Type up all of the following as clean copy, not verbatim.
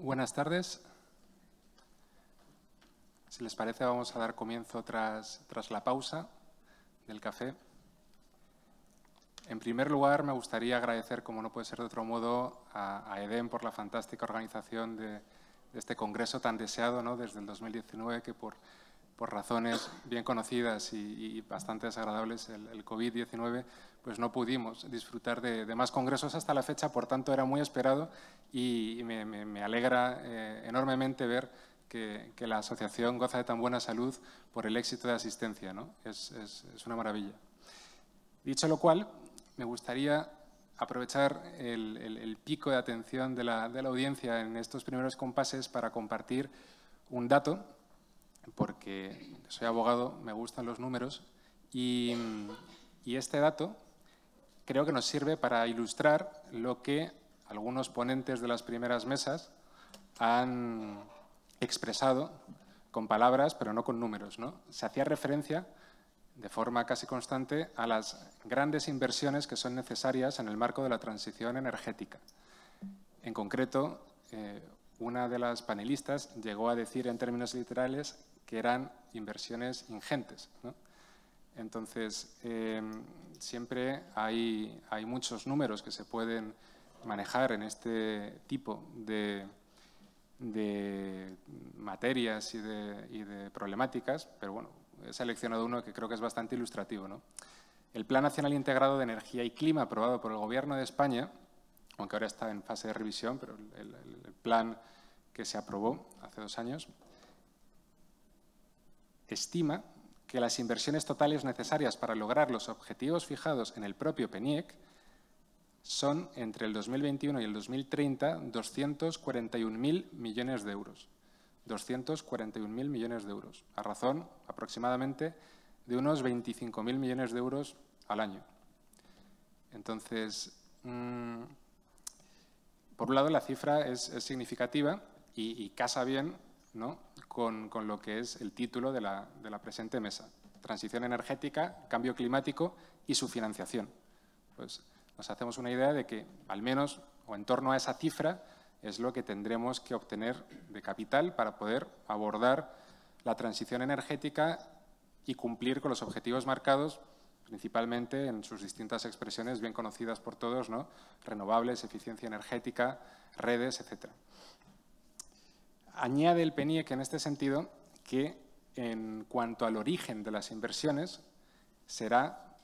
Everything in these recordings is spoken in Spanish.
Buenas tardes. Si les parece, vamos a dar comienzo tras la pausa del café. En primer lugar, me gustaría agradecer, como no puede ser de otro modo, a EDEM por la fantástica organización de este congreso tan deseado, ¿no?, desde el 2019, que por razones bien conocidas y bastante desagradables, el COVID-19, pues no pudimos disfrutar de más congresos hasta la fecha. Por tanto, era muy esperado y me alegra enormemente ver que la asociación goza de tan buena salud por el éxito de asistencia, ¿no? Es una maravilla. Dicho lo cual, me gustaría aprovechar el pico de atención de la audiencia en estos primeros compases para compartir un dato, porque soy abogado, me gustan los números, y este dato creo que nos sirve para ilustrar lo que algunos ponentes de las primeras mesas han expresado con palabras, pero no con números, ¿no? Se hacía referencia de forma casi constante a las grandes inversiones que son necesarias en el marco de la transición energética. En concreto, una de las panelistas llegó a decir en términos literales que eran inversiones ingentes, ¿no? Entonces, siempre hay muchos números que se pueden manejar en este tipo de materias y de problemáticas, pero bueno, he seleccionado uno que creo que es bastante ilustrativo, ¿no? El Plan Nacional Integrado de Energía y Clima, aprobado por el Gobierno de España, aunque ahora está en fase de revisión, pero el plan que se aprobó hace 2 años, estima que las inversiones totales necesarias para lograr los objetivos fijados en el propio PNIEC son, entre el 2021 y el 2030, 241.000 millones de euros. 241.000 millones de euros, a razón aproximadamente de unos 25.000 millones de euros al año. Entonces, por un lado, la cifra es significativa y casa bien, ¿no?, con lo que es el título de la presente mesa: transición energética, cambio climático y su financiación. Pues nos hacemos una idea de que, al menos, o en torno a esa cifra, es lo que tendremos que obtener de capital para poder abordar la transición energética y cumplir con los objetivos marcados, principalmente en sus distintas expresiones bien conocidas por todos, ¿no?, renovables, eficiencia energética, redes, etcétera. Añade el PNIEC en este sentido que, en cuanto al origen de las inversiones, será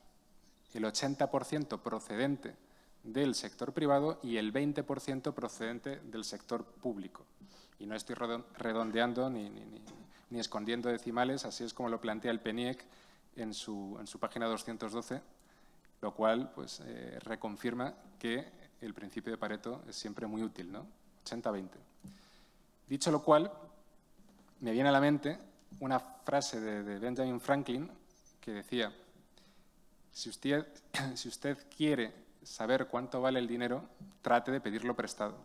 el 80% procedente del sector privado y el 20% procedente del sector público. Y no estoy redondeando ni escondiendo decimales, así es como lo plantea el PNIEC en su página 212, lo cual pues, reconfirma que el principio de Pareto es siempre muy útil, ¿no? 80-20. Dicho lo cual, me viene a la mente una frase de Benjamin Franklin que decía: si usted quiere saber cuánto vale el dinero, trate de pedirlo prestado.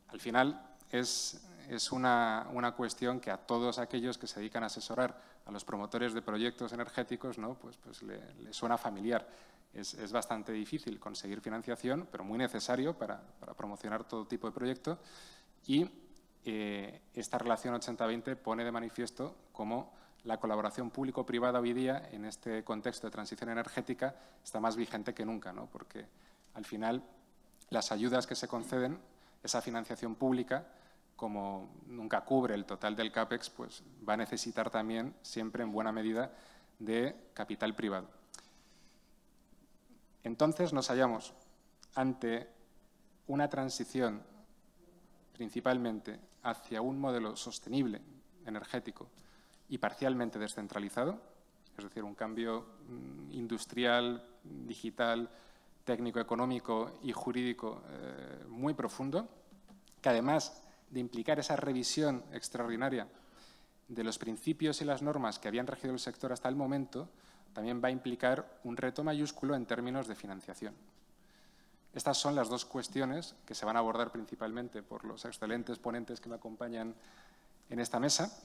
Al final es una cuestión que a todos aquellos que se dedican a asesorar a los promotores de proyectos energéticos, ¿no?, pues le suena familiar. Es bastante difícil conseguir financiación, pero muy necesario para promocionar todo tipo de proyecto, y esta relación 80-20 pone de manifiesto cómo la colaboración público-privada hoy día, en este contexto de transición energética, está más vigente que nunca, ¿no?, porque al final las ayudas que se conceden, esa financiación pública, como nunca cubre el total del CAPEX, pues va a necesitar también siempre en buena medida de capital privado. Entonces nos hallamos ante una transición principalmente hacia un modelo sostenible energético y parcialmente descentralizado, es decir, un cambio industrial, digital, técnico-económico y jurídico muy profundo, que además de implicar esa revisión extraordinaria de los principios y las normas que habían regido el sector hasta el momento, también va a implicar un reto mayúsculo en términos de financiación. Estas son las dos cuestiones que se van a abordar principalmente por los excelentes ponentes que me acompañan en esta mesa.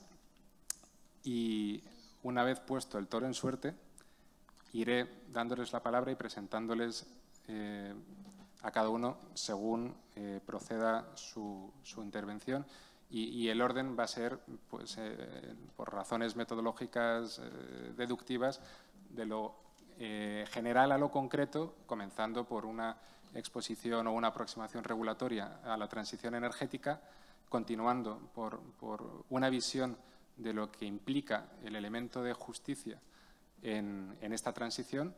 Y una vez puesto el toro en suerte, iré dándoles la palabra y presentándoles a cada uno según proceda su intervención. Y el orden va a ser, pues, por razones metodológicas deductivas, de lo general a lo concreto, comenzando por una exposición o una aproximación regulatoria a la transición energética, continuando por una visión de lo que implica el elemento de justicia en esta transición.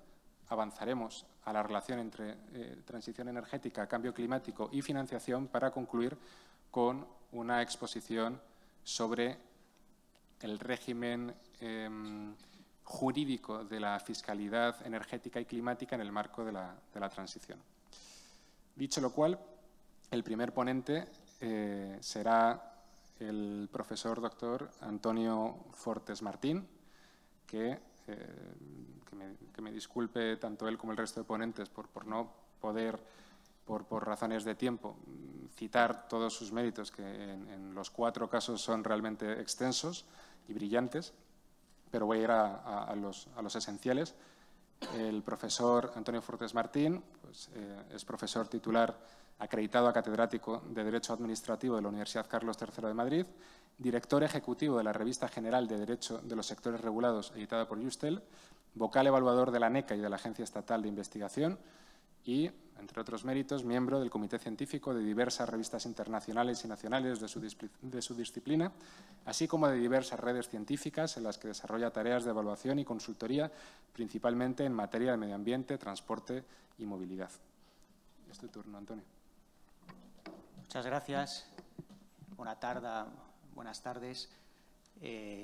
Avanzaremos a la relación entre transición energética, cambio climático y financiación, para concluir con una exposición sobre el régimen jurídico de la fiscalidad energética y climática en el marco de la transición. Dicho lo cual, el primer ponente será el profesor doctor Antonio Fortes Martín, que me disculpe tanto él como el resto de ponentes por no poder, por razones de tiempo, citar todos sus méritos, que en los 4 casos son realmente extensos y brillantes, pero voy a ir a los esenciales. El profesor Antonio Fortes Martín, pues, es profesor titular acreditado a catedrático de Derecho Administrativo de la Universidad Carlos III de Madrid, director ejecutivo de la Revista General de Derecho de los Sectores Regulados, editada por Justel, vocal evaluador de la ANECA y de la Agencia Estatal de Investigación y, entre otros méritos, miembro del Comité Científico de diversas revistas internacionales y nacionales de su disciplina, así como de diversas redes científicas en las que desarrolla tareas de evaluación y consultoría, principalmente en materia de medio ambiente, transporte y movilidad. Es tu turno, Antonio. Muchas gracias. Buenas tardes.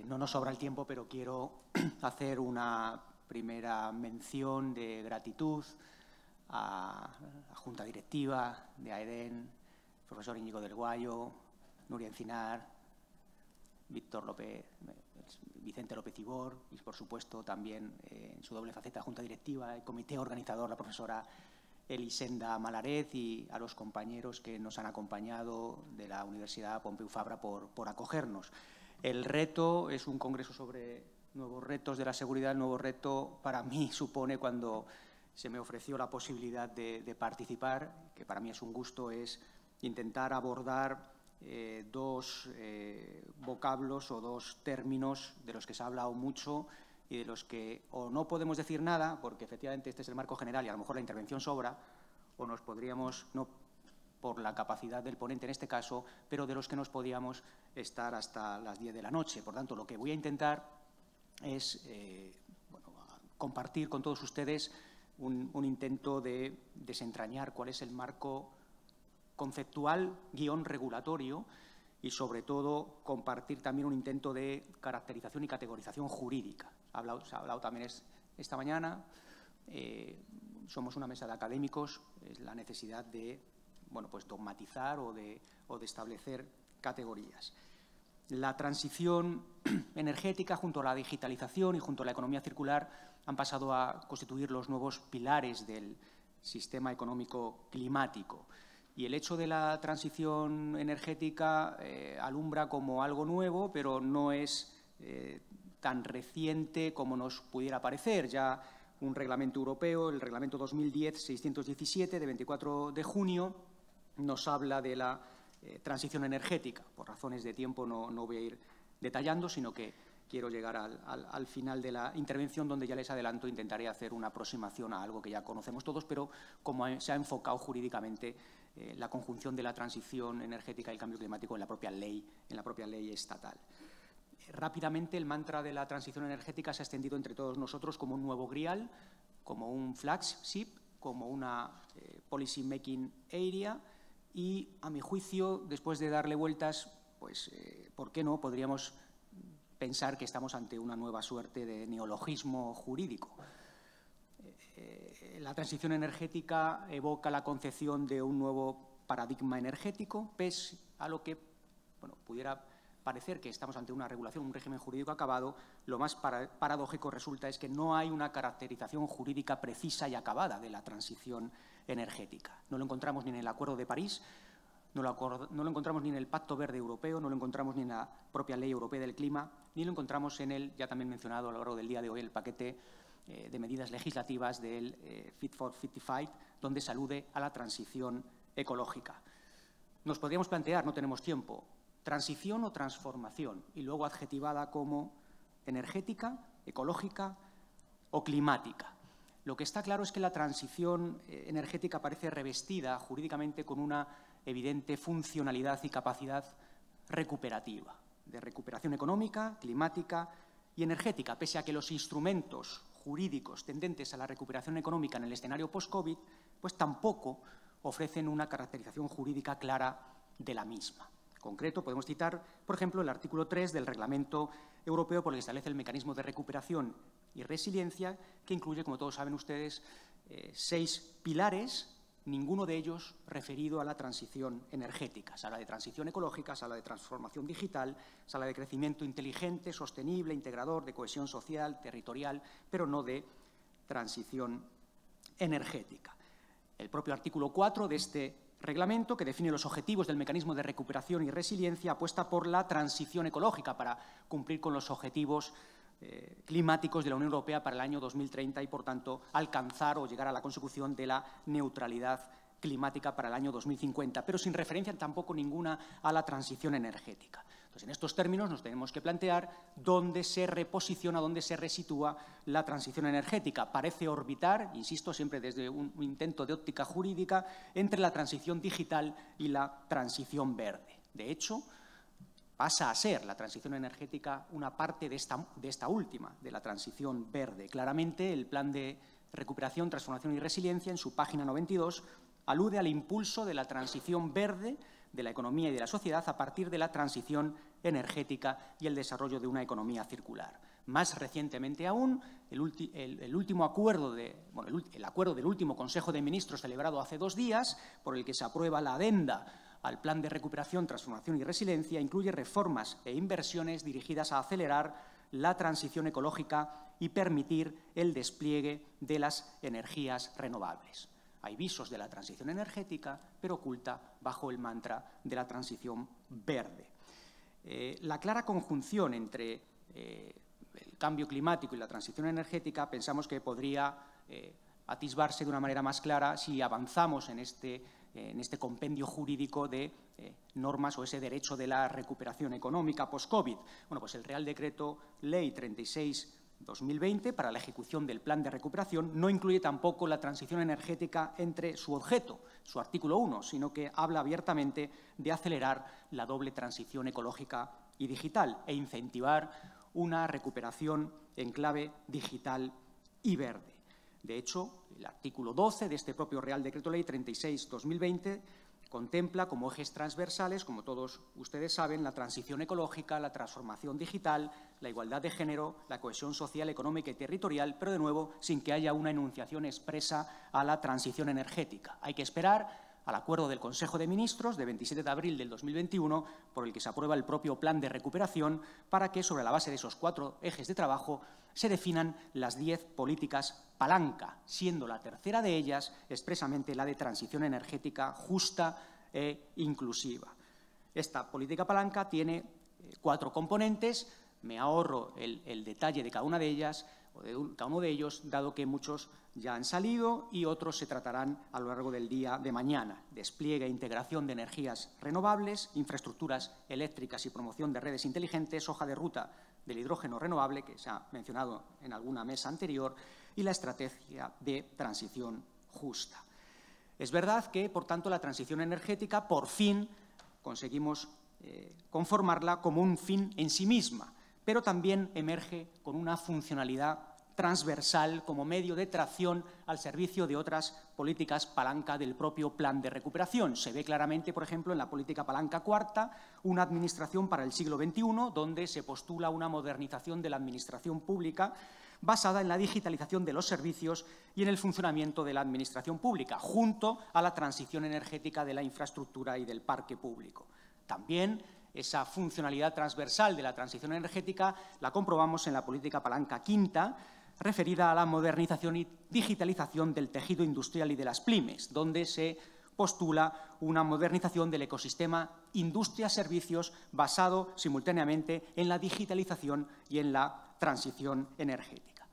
No nos sobra el tiempo, pero quiero hacer una primera mención de gratitud a la Junta Directiva de AEDEN, profesor Íñigo del Guayo, Nuria Encinar, Vicente López Ibor y, por supuesto, también en su doble faceta Junta Directiva, el comité organizador, la profesora Elisenda Malaret, y a los compañeros que nos han acompañado de la Universidad Pompeu Fabra por acogernos. El reto es un congreso sobre nuevos retos de la seguridad. El nuevo reto para mí supone, cuando se me ofreció la posibilidad de participar, que para mí es un gusto, es intentar abordar 2 vocablos o 2 términos de los que se ha hablado mucho y de los que o no podemos decir nada, porque efectivamente este es el marco general y a lo mejor la intervención sobra, o nos podríamos, no por la capacidad del ponente en este caso, pero de los que nos podíamos estar hasta las 10 de la noche. Por tanto, lo que voy a intentar es compartir con todos ustedes un intento de desentrañar cuál es el marco conceptual / regulatorio y, sobre todo, compartir también un intento de caracterización y categorización jurídica. Se ha hablado también esta mañana, somos una mesa de académicos, es la necesidad de dogmatizar o de establecer categorías. La transición energética, junto a la digitalización y junto a la economía circular, han pasado a constituir los nuevos pilares del sistema económico climático. Y el hecho de la transición energética alumbra como algo nuevo, pero no es tan reciente como nos pudiera parecer. Ya un reglamento europeo, el Reglamento 2010-617, de 24 de junio, nos habla de la transición energética. Por razones de tiempo no voy a ir detallando, sino que quiero llegar al final de la intervención, donde ya les adelanto, intentaré hacer una aproximación a algo que ya conocemos todos, pero como se ha enfocado jurídicamente la conjunción de la transición energética y el cambio climático en la propia ley estatal. Rápidamente, el mantra de la transición energética se ha extendido entre todos nosotros como un nuevo grial, como un flagship, como una policy making area, y, a mi juicio, después de darle vueltas, pues, ¿por qué no? Podríamos pensar que estamos ante una nueva suerte de neologismo jurídico. La transición energética evoca la concepción de un nuevo paradigma energético, pese a lo que pudiera parecer que estamos ante una regulación, un régimen jurídico acabado. Lo más paradójico resulta es que no hay una caracterización jurídica precisa y acabada de la transición energética. No lo encontramos ni en el Acuerdo de París, no lo encontramos ni en el Pacto Verde Europeo, no lo encontramos ni en la propia Ley Europea del Clima, ni lo encontramos en el, ya también mencionado a lo largo del día de hoy, el paquete de medidas legislativas del Fit for 55, donde se alude a la transición ecológica. Nos podríamos plantear, no tenemos tiempo, transición o transformación, y luego adjetivada como energética, ecológica o climática. Lo que está claro es que la transición energética parece revestida jurídicamente con una evidente funcionalidad y capacidad recuperativa, de recuperación económica, climática y energética, pese a que los instrumentos jurídicos tendentes a la recuperación económica en el escenario post-COVID pues tampoco ofrecen una caracterización jurídica clara de la misma. En concreto, podemos citar, por ejemplo, el artículo 3 del Reglamento Europeo por el que establece el mecanismo de recuperación y resiliencia, que incluye, como todos saben ustedes, 6 pilares, ninguno de ellos referido a la transición energética. Se habla de transición ecológica, se habla de transformación digital, se habla de crecimiento inteligente, sostenible, integrador, de cohesión social, territorial, pero no de transición energética. El propio artículo 4 de este reglamento, que define los objetivos del mecanismo de recuperación y resiliencia, apuesta por la transición ecológica para cumplir con los objetivos climáticos de la Unión Europea para el año 2030 y, por tanto, alcanzar o llegar a la consecución de la neutralidad climática para el año 2050, pero sin referencia tampoco ninguna a la transición energética. Entonces, en estos términos nos tenemos que plantear dónde se reposiciona, dónde se resitúa la transición energética. Parece orbitar, insisto, siempre desde un intento de óptica jurídica, entre la transición digital y la transición verde. De hecho, pasa a ser la transición energética una parte de esta última, de la transición verde. Claramente, el Plan de Recuperación, Transformación y Resiliencia, en su página 92, alude al impulso de la transición verde de la economía y de la sociedad a partir de la transición energética y el desarrollo de una economía circular. Más recientemente aún, el acuerdo del último Consejo de Ministros celebrado hace 2 días, por el que se aprueba la adenda al Plan de Recuperación, Transformación y Resiliencia, incluye reformas e inversiones dirigidas a acelerar la transición ecológica y permitir el despliegue de las energías renovables. Hay visos de la transición energética, pero oculta bajo el mantra de la transición verde. La clara conjunción entre el cambio climático y la transición energética pensamos que podría atisbarse de una manera más clara si avanzamos en este compendio jurídico de normas o ese derecho de la recuperación económica post-COVID. Bueno, pues el Real Decreto Ley 36/2020 para la ejecución del Plan de Recuperación no incluye tampoco la transición energética entre su objeto, su artículo 1, sino que habla abiertamente de acelerar la doble transición ecológica y digital e incentivar una recuperación en clave digital y verde. De hecho, el artículo 12 de este propio Real Decreto Ley 36/2020 contempla como ejes transversales, como todos ustedes saben, la transición ecológica, la transformación digital, la igualdad de género, la cohesión social, económica y territorial, pero de nuevo sin que haya una enunciación expresa a la transición energética. Hay que esperar al acuerdo del Consejo de Ministros de 27 de abril del 2021, por el que se aprueba el propio Plan de Recuperación, para que, sobre la base de esos 4 ejes de trabajo, se definan las 10 políticas palanca, siendo la tercera de ellas expresamente la de transición energética justa e inclusiva. Esta política palanca tiene 4 componentes. Me ahorro el detalle de cada una de ellas, o de cada uno de ellos, dado que muchos ya han salido y otros se tratarán a lo largo del día de mañana. Despliegue e integración de energías renovables, infraestructuras eléctricas y promoción de redes inteligentes, hoja de ruta del hidrógeno renovable, que se ha mencionado en alguna mesa anterior, y la estrategia de transición justa. Es verdad que, por tanto, la transición energética, por fin, conseguimos conformarla como un fin en sí misma, pero también emerge con una funcionalidad transversal como medio de tracción al servicio de otras políticas palanca del propio Plan de Recuperación. Se ve claramente, por ejemplo, en la política palanca cuarta, una administración para el siglo XXI, donde se postula una modernización de la administración pública basada en la digitalización de los servicios y en el funcionamiento de la administración pública, junto a la transición energética de la infraestructura y del parque público. También esa funcionalidad transversal de la transición energética la comprobamos en la política palanca quinta, referida a la modernización y digitalización del tejido industrial y de las pymes, donde se postula una modernización del ecosistema industria-servicios basado simultáneamente en la digitalización y en la transición energética.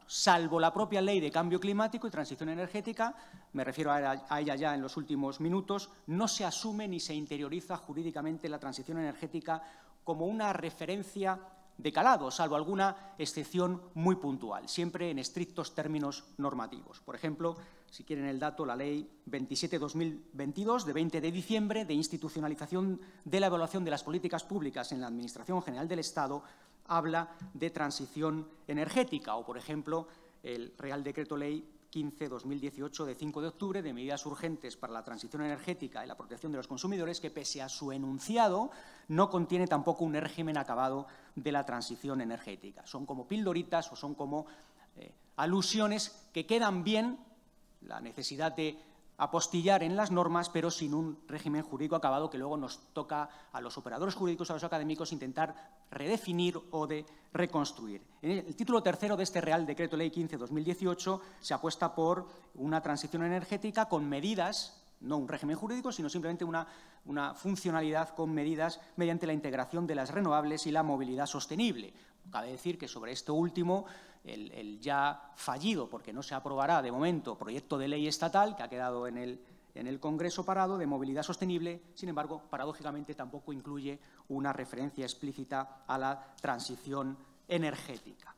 Salvo la propia Ley de Cambio Climático y Transición Energética, me refiero a ella ya en los últimos minutos, no se asume ni se interioriza jurídicamente la transición energética como una referencia de calado, salvo alguna excepción muy puntual, siempre en estrictos términos normativos. Por ejemplo, si quieren el dato, la Ley 27/2022, de 20 de diciembre, de institucionalización de la evaluación de las políticas públicas en la Administración General del Estado, habla de transición energética, o, por ejemplo, el Real Decreto Ley 15/2018 de 5 de octubre de medidas urgentes para la transición energética y la protección de los consumidores, que, pese a su enunciado, no contiene tampoco un régimen acabado de la transición energética. Son como pildoritas o son como alusiones que quedan bien, la necesidad de apostillar en las normas, pero sin un régimen jurídico acabado que luego nos toca a los operadores jurídicos, a los académicos, intentar redefinir o de reconstruir. En el título tercero de este Real Decreto Ley 15/2018 se apuesta por una transición energética con medidas, no un régimen jurídico, sino simplemente una funcionalidad con medidas mediante la integración de las renovables y la movilidad sostenible. Cabe decir que sobre esto último, el ya fallido, porque no se aprobará de momento, proyecto de ley estatal que ha quedado en el Congreso parado de movilidad sostenible, sin embargo, paradójicamente tampoco incluye una referencia explícita a la transición energética.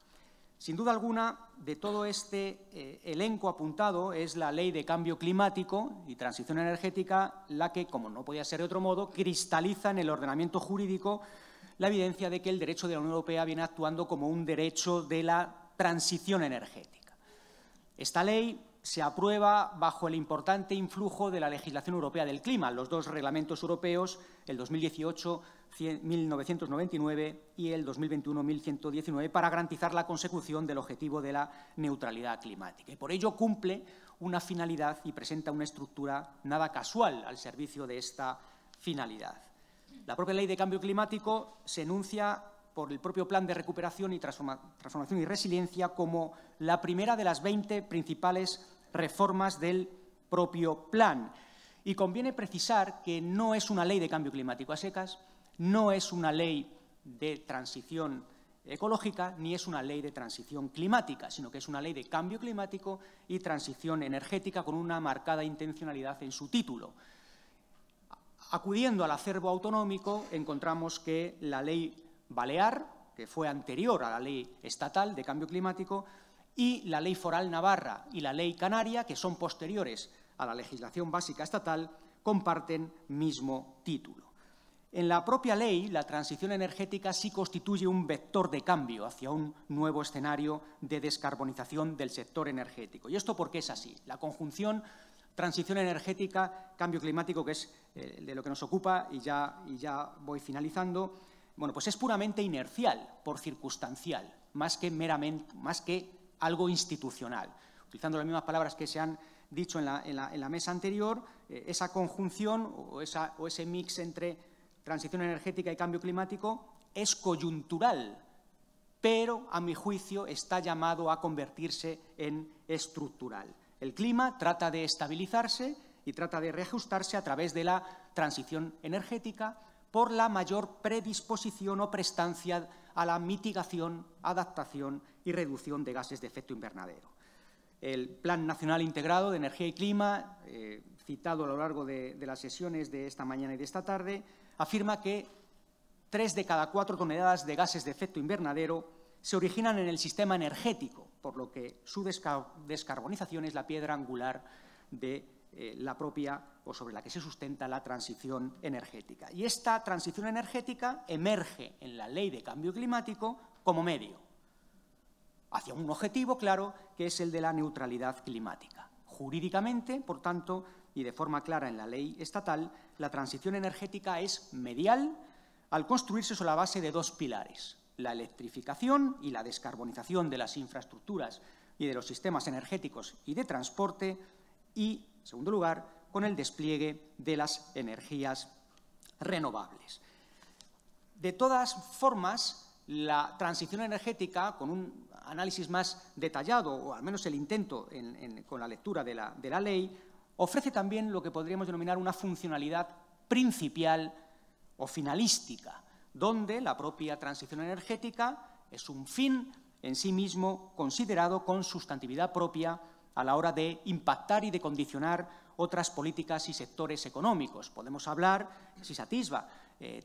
Sin duda alguna, de todo este elenco apuntado es la Ley de Cambio Climático y Transición Energética la que, como no podía ser de otro modo, cristaliza en el ordenamiento jurídico la evidencia de que el derecho de la Unión Europea viene actuando como un derecho de la transición energética. Esta ley se aprueba bajo el importante influjo de la legislación europea del clima, los dos reglamentos europeos, el 2018-1999 y el 2021-1119, para garantizar la consecución del objetivo de la neutralidad climática. Y por ello cumple una finalidad y presenta una estructura nada casual al servicio de esta finalidad. La propia Ley de Cambio Climático se enuncia por el propio Plan de Recuperación y Transformación y Resiliencia como la primera de las 20 principales reformas del propio plan. Y conviene precisar que no es una ley de cambio climático a secas, no es una ley de transición ecológica, ni es una ley de transición climática, sino que es una ley de cambio climático y transición energética con una marcada intencionalidad en su título. Acudiendo al acervo autonómico, encontramos que la ley balear, que fue anterior a la ley estatal de cambio climático, y la ley foral navarra y la ley canaria, que son posteriores a la legislación básica estatal, comparten mismo título. En la propia ley, la transición energética sí constituye un vector de cambio hacia un nuevo escenario de descarbonización del sector energético. ¿Y esto por qué es así? La conjunción transición energética, cambio climático, que es de lo que nos ocupa, y ya voy finalizando, bueno, pues es puramente inercial, por circunstancial, más que algo institucional. Utilizando las mismas palabras que se han dicho en la mesa anterior, esa conjunción o ese mix entre transición energética y cambio climático es coyuntural, pero, a mi juicio, está llamado a convertirse en estructural. El clima trata de estabilizarse y trata de reajustarse a través de la transición energética por la mayor predisposición o prestancia a la mitigación, adaptación y reducción de gases de efecto invernadero. El Plan Nacional Integrado de Energía y Clima, citado a lo largo de las sesiones de esta mañana y de esta tarde, afirma que 3 de cada 4 toneladas de gases de efecto invernadero se originan en el sistema energético, por lo que su descarbonización es la piedra angular de la propia o sobre la que se sustenta la transición energética. Y esta transición energética emerge en la Ley de Cambio Climático como medio, hacia un objetivo claro, que es el de la neutralidad climática. Jurídicamente, por tanto, y de forma clara en la ley estatal, la transición energética es medial al construirse sobre la base de 2 pilares: la electrificación y la descarbonización de las infraestructuras y de los sistemas energéticos y de transporte y, en segundo lugar, con el despliegue de las energías renovables. De todas formas, la transición energética, con un análisis más detallado, o al menos el intento con la lectura de la ley, ofrece también lo que podríamos denominar una funcionalidad principial o finalística, donde la propia transición energética es un fin en sí mismo considerado con sustantividad propia a la hora de impactar y de condicionar otras políticas y sectores económicos. Podemos hablar, si se atisba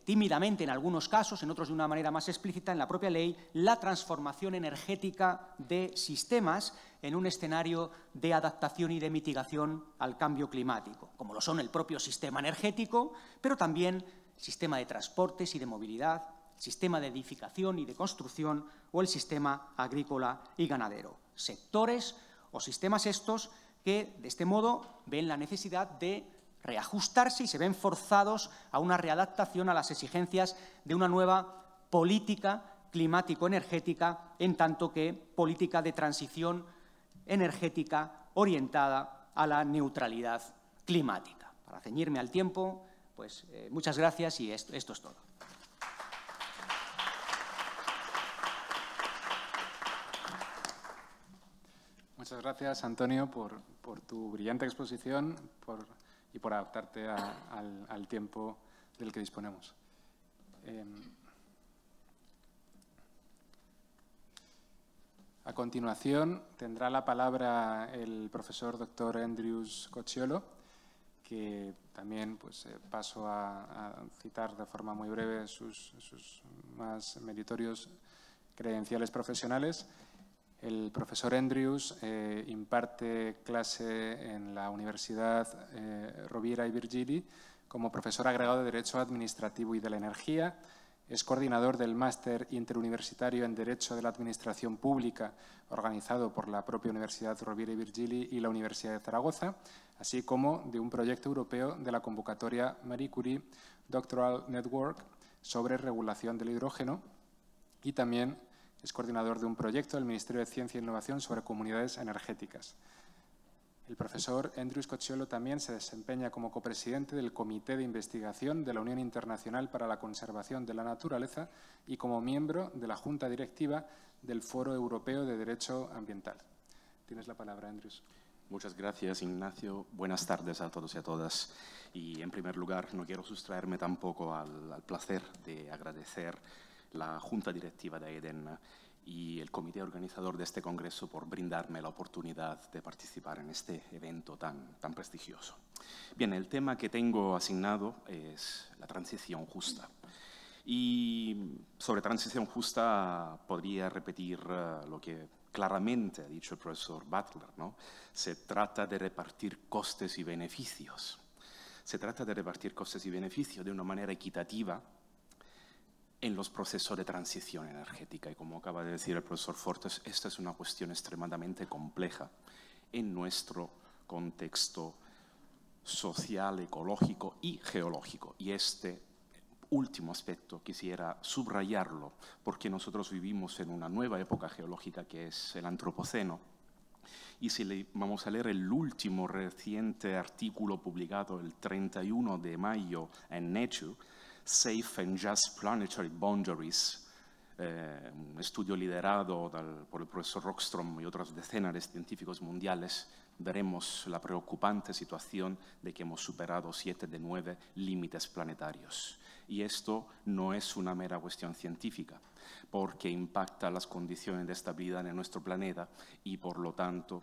tímidamente en algunos casos, en otros de una manera más explícita en la propia ley, la transformación energética de sistemas en un escenario de adaptación y de mitigación al cambio climático, como lo son el propio sistema energético, pero también el sistema de transportes y de movilidad, el sistema de edificación y de construcción o el sistema agrícola y ganadero. Sectores o sistemas estos que, de este modo, ven la necesidad de reajustarse y se ven forzados a una readaptación a las exigencias de una nueva política climático-energética, en tanto que política de transición energética orientada a la neutralidad climática. Para ceñirme al tiempo, pues muchas gracias y esto es todo. Muchas gracias, Antonio, por tu brillante exposición y por adaptarte al tiempo del que disponemos. A continuación, tendrá la palabra el profesor Dr. Andrews Cocciolo, que también paso a citar de forma muy breve sus más meritorios credenciales profesionales. El profesor Andrews imparte clase en la Universidad Rovira i Virgili como profesor agregado de Derecho Administrativo y de la Energía. Es coordinador del Máster Interuniversitario en Derecho de la Administración Pública, organizado por la propia Universidad Rovira i Virgili y la Universidad de Zaragoza, así como de un proyecto europeo de la convocatoria Marie Curie Doctoral Network sobre regulación del hidrógeno, y también es coordinador de un proyecto del Ministerio de Ciencia e Innovación sobre comunidades energéticas. El profesor Andrews Cocciolo también se desempeña como copresidente del Comité de Investigación de la Unión Internacional para la Conservación de la Naturaleza y como miembro de la Junta Directiva del Foro Europeo de Derecho Ambiental. Tienes la palabra, Andrews. Muchas gracias, Ignacio. Buenas tardes a todos y a todas. Y, en primer lugar, no quiero sustraerme tampoco al placer de agradecer la Junta Directiva de EDEN y el comité organizador de este congreso por brindarme la oportunidad de participar en este evento tan prestigioso. Bien, el tema que tengo asignado es la transición justa. Y sobre transición justa podría repetir lo que claramente ha dicho el profesor Butler, ¿no? Se trata de repartir costes y beneficios. Se trata de repartir costes y beneficios de una manera equitativa en los procesos de transición energética. Y como acaba de decir el profesor Fortes, esta es una cuestión extremadamente compleja en nuestro contexto social, ecológico y geológico. Y este último aspecto quisiera subrayarlo, porque nosotros vivimos en una nueva época geológica que es el Antropoceno. Y si vamos a leer el último reciente artículo publicado el 31 de mayo en Nature, Safe and Just Planetary Boundaries, un estudio liderado por el profesor Rockström y otras decenas de científicos mundiales, veremos la preocupante situación de que hemos superado 7 de 9 límites planetarios. Y esto no es una mera cuestión científica, porque impacta las condiciones de estabilidad en nuestro planeta y, por lo tanto,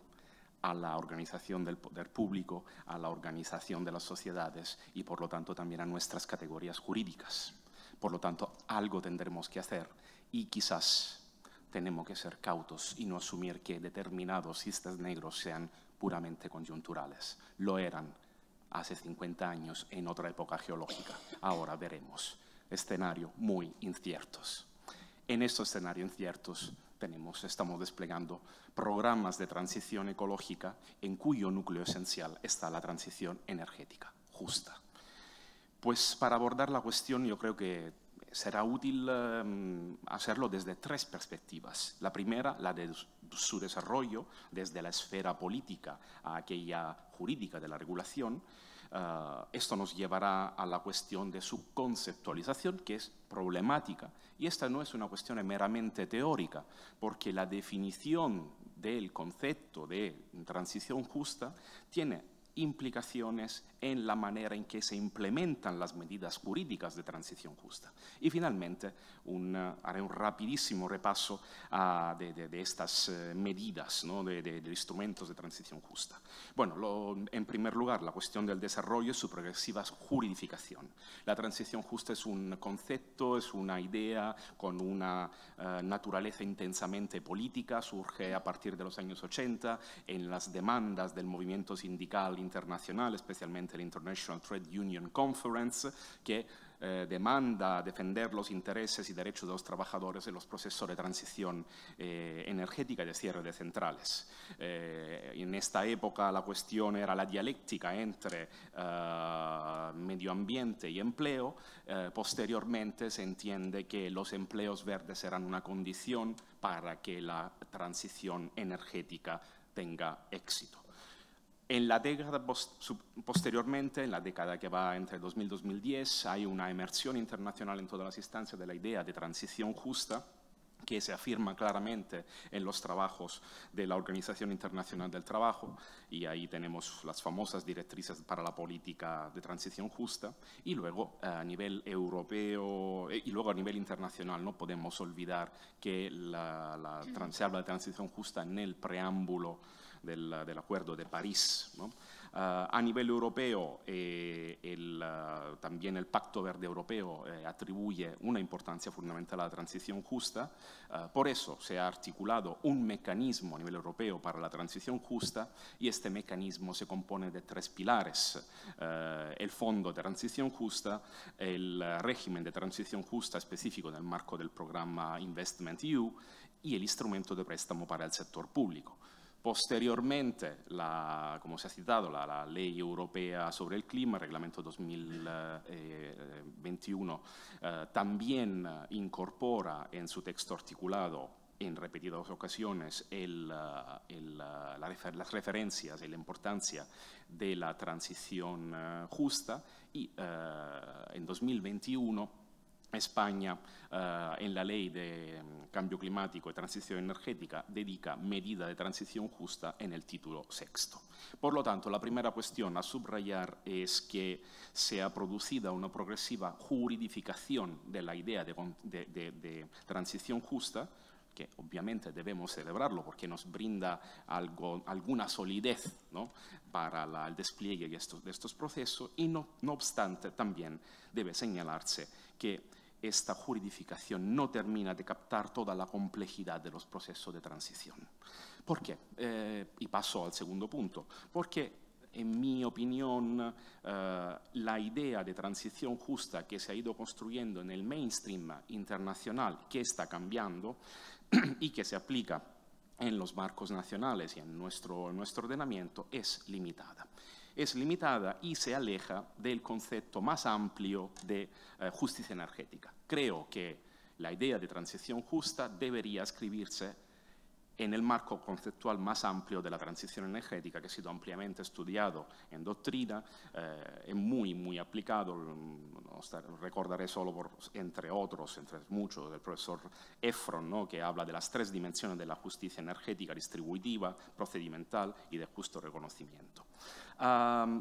a la organización del poder público, a la organización de las sociedades y, por lo tanto, también a nuestras categorías jurídicas. Por lo tanto, algo tendremos que hacer y quizás tenemos que ser cautos y no asumir que determinados cisnes negros sean puramente coyunturales. Lo eran hace 50 años en otra época geológica. Ahora veremos escenarios muy inciertos. En estos escenarios inciertos estamos desplegando programas de transición ecológica en cuyo núcleo esencial está la transición energética justa. Pues para abordar la cuestión yo creo que será útil hacerlo desde 3 perspectivas. La primera, la de su desarrollo desde la esfera política a aquella jurídica de la regulación. Esto nos llevará a la cuestión de su conceptualización, que es problemática. Y esta no es una cuestión meramente teórica, porque la definición del concepto de transición justa tiene implicaciones en la manera en que se implementan las medidas jurídicas de transición justa. Y finalmente, haré un rapidísimo repaso de estas medidas, ¿no? de instrumentos de transición justa. Bueno, en primer lugar, la cuestión del desarrollo y su progresiva juridificación. La transición justa es un concepto, es una idea con una naturaleza intensamente política, surge a partir de los años 80 en las demandas del movimiento sindical internacional, especialmente el International Trade Union Conference, que demanda defender los intereses y derechos de los trabajadores en los procesos de transición energética y de cierre de centrales. En esta época la cuestión era la dialéctica entre medio ambiente y empleo. Posteriormente se entiende que los empleos verdes eran una condición para que la transición energética tenga éxito. En la década posteriormente, en la década que va entre 2000 y 2010, hay una emersión internacional en todas las instancias de la idea de transición justa, que se afirma claramente en los trabajos de la Organización Internacional del Trabajo, y ahí tenemos las famosas directrices para la política de transición justa, y luego a nivel europeo y luego a nivel internacional no podemos olvidar que se habla de transición justa en el preámbulo del Acuerdo de París, ¿no? A nivel europeo, también el Pacto Verde Europeo atribuye una importancia fundamental a la transición justa. Por eso se ha articulado un mecanismo a nivel europeo para la transición justa, y este mecanismo se compone de 3 pilares. El Fondo de Transición Justa, el régimen de transición justa específico en el marco del programa InvestmentEU y el instrumento de préstamo para el sector público. Posteriormente, como se ha citado, la Ley Europea sobre el Clima, el Reglamento 2021, también incorpora en su texto articulado en repetidas ocasiones las referencias y la importancia de la transición justa, y en 2021 España, en la Ley de Cambio Climático y Transición Energética, dedica medida de transición justa en el título 6. Por lo tanto, la primera cuestión a subrayar es que se ha producido una progresiva juridificación de la idea de transición justa, que obviamente debemos celebrarlo porque nos brinda alguna solidez, ¿no?, para el despliegue de estos procesos, y no obstante también debe señalarse que esta juridificación no termina de captar toda la complejidad de los procesos de transición. ¿Por qué? Y paso al segundo punto. Porque, en mi opinión, la idea de transición justa que se ha ido construyendo en el mainstream internacional, que está cambiando y que se aplica en los marcos nacionales y en nuestro ordenamiento, es limitada. Es limitada y se aleja del concepto más amplio de justicia energética. Creo que la idea de transición justa debería escribirse en el marco conceptual más amplio de la transición energética, que ha sido ampliamente estudiado en doctrina, es muy aplicado. Recordaré solo, entre otros, entre muchos, del profesor Efron, ¿no?, que habla de las 3 dimensiones de la justicia energética: distributiva, procedimental y de justo reconocimiento.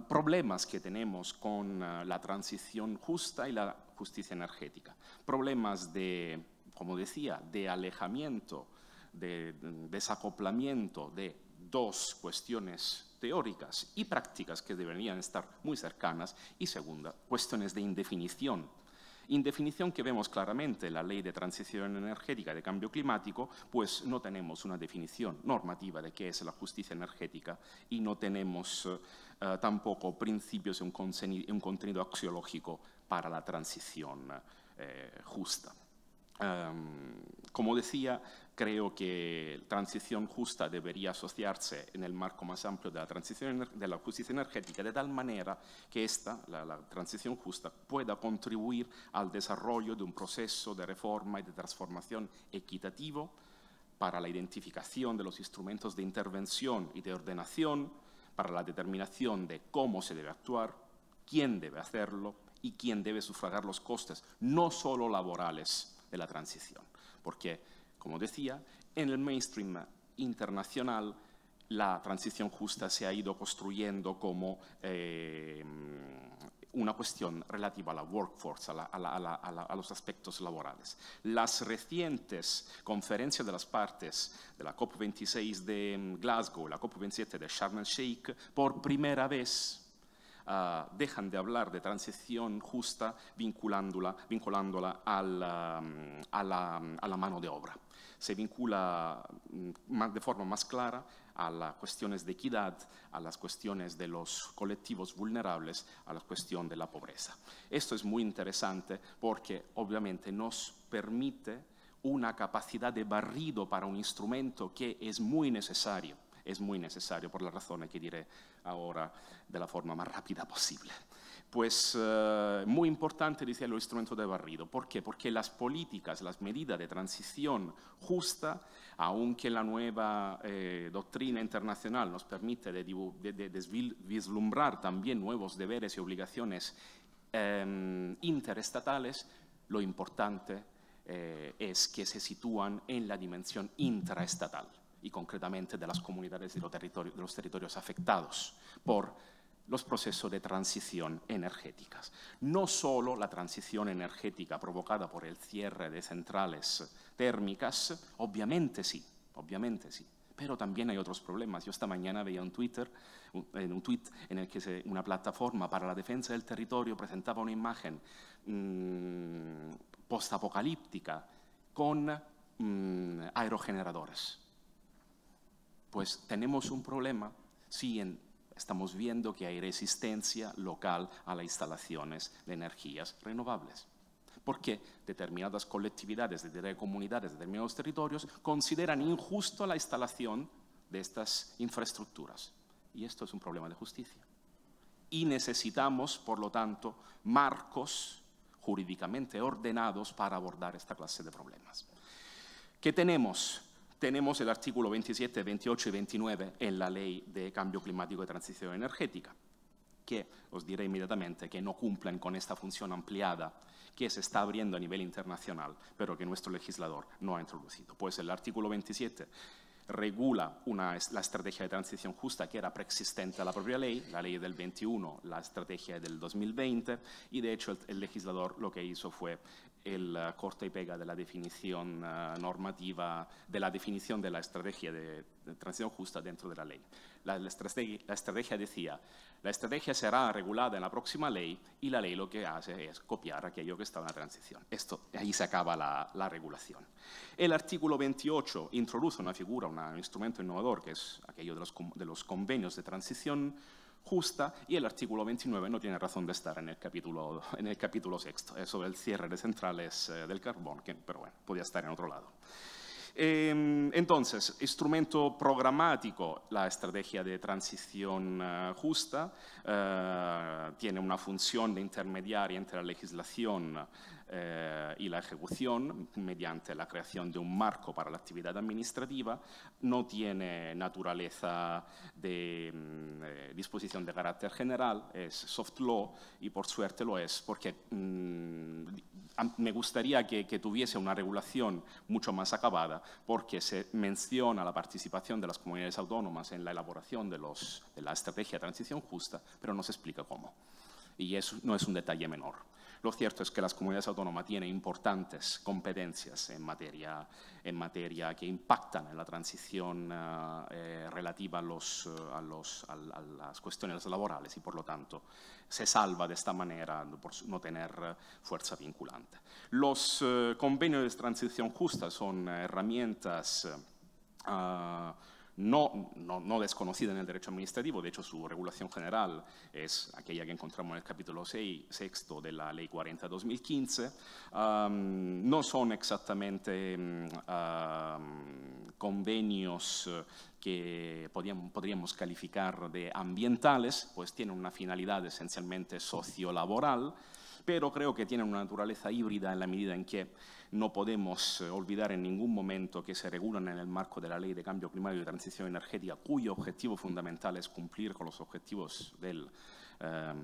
Problemas que tenemos con la transición justa y la justicia energética. Problemas de, como decía, de alejamiento, de desacoplamiento de 2 cuestiones teóricas y prácticas que deberían estar muy cercanas, y segunda, cuestiones de indefinición. Indefinición que vemos claramente en la Ley de Transición Energética de Cambio Climático, pues no tenemos una definición normativa de qué es la justicia energética, y no tenemos tampoco principios y un contenido axiológico para la transición justa. Como decía, creo que transición justa debería asociarse en el marco más amplio de la transición de la justicia energética, de tal manera que la transición justa, pueda contribuir al desarrollo de un proceso de reforma y de transformación equitativo para la identificación de los instrumentos de intervención y de ordenación, para la determinación de cómo se debe actuar, quién debe hacerlo y quién debe sufragar los costes, no solo laborales, de la transición. Porque, como decía, en el mainstream internacional la transición justa se ha ido construyendo como una cuestión relativa a la workforce, a los aspectos laborales. Las recientes conferencias de las partes de la COP26 de Glasgow, la COP27 de Sharm el Sheikh, por primera vez dejan de hablar de transición justa vinculándola a la mano de obra. Se vincula de forma más clara a las cuestiones de equidad, a las cuestiones de los colectivos vulnerables, a la cuestión de la pobreza. Esto es muy interesante porque obviamente nos permite una capacidad de barrido para un instrumento que es muy necesario por las razones que diré ahora de la forma más rápida posible. Pues muy importante, decía, el instrumento de barrido. ¿Por qué? Porque las políticas, las medidas de transición justa, aunque la nueva doctrina internacional nos permite de vislumbrar también nuevos deberes y obligaciones interestatales, lo importante es que se sitúan en la dimensión intraestatal y concretamente de las comunidades de los territorios afectados por los procesos de transición energéticas. No solo la transición energética provocada por el cierre de centrales térmicas, obviamente sí, pero también hay otros problemas. Yo esta mañana veía un tweet en el que una plataforma para la defensa del territorio presentaba una imagen postapocalíptica con aerogeneradores. Pues tenemos un problema si estamos viendo que hay resistencia local a las instalaciones de energías renovables. Porque determinadas colectividades, determinadas comunidades, determinados territorios consideran injusto la instalación de estas infraestructuras. Y esto es un problema de justicia. Y necesitamos, por lo tanto, marcos jurídicamente ordenados para abordar esta clase de problemas. ¿Qué tenemos? Tenemos el artículo 27, 28 y 29 en la Ley de Cambio Climático y Transición Energética, que os diré inmediatamente que no cumplen con esta función ampliada que se está abriendo a nivel internacional, pero que nuestro legislador no ha introducido. Pues el artículo 27 regula la estrategia de transición justa que era preexistente a la propia ley, la ley del 21, la estrategia del 2020, y de hecho el legislador lo que hizo fue el corta y pega de la definición normativa, de la definición de la estrategia de transición justa dentro de la ley. La estrategia decía, la estrategia será regulada en la próxima ley y la ley lo que hace es copiar aquello que está en la transición. Ahí se acaba la regulación. El artículo 28 introduce una figura, un instrumento innovador, que es aquello de los convenios de transición justa, y el artículo 29 no tiene razón de estar en el capítulo sexto, sobre el cierre de centrales del carbón, pero bueno, podía estar en otro lado. Entonces, instrumento programático, la estrategia de transición justa tiene una función de intermediaria entre la legislación y la ejecución mediante la creación de un marco para la actividad administrativa, no tiene naturaleza de disposición de carácter general, es soft law y por suerte lo es porque me gustaría que tuviese una regulación mucho más acabada porque se menciona la participación de las comunidades autónomas en la elaboración de la estrategia de transición justa, pero no se explica cómo. Y eso no es un detalle menor. Lo cierto es que las comunidades autónomas tienen importantes competencias en materia que impactan en la transición relativa a las cuestiones laborales y, por lo tanto, se salva de esta manera por no tener fuerza vinculante. Los convenios de transición justa son herramientas no desconocida en el derecho administrativo, de hecho su regulación general es aquella que encontramos en el capítulo 6 de la Ley 40/2015. No son exactamente convenios que podríamos calificar de ambientales, pues tienen una finalidad esencialmente sociolaboral, pero creo que tienen una naturaleza híbrida en la medida en que no podemos olvidar en ningún momento que se regulan en el marco de la Ley de Cambio Climático y Transición Energética, cuyo objetivo fundamental es cumplir con los objetivos del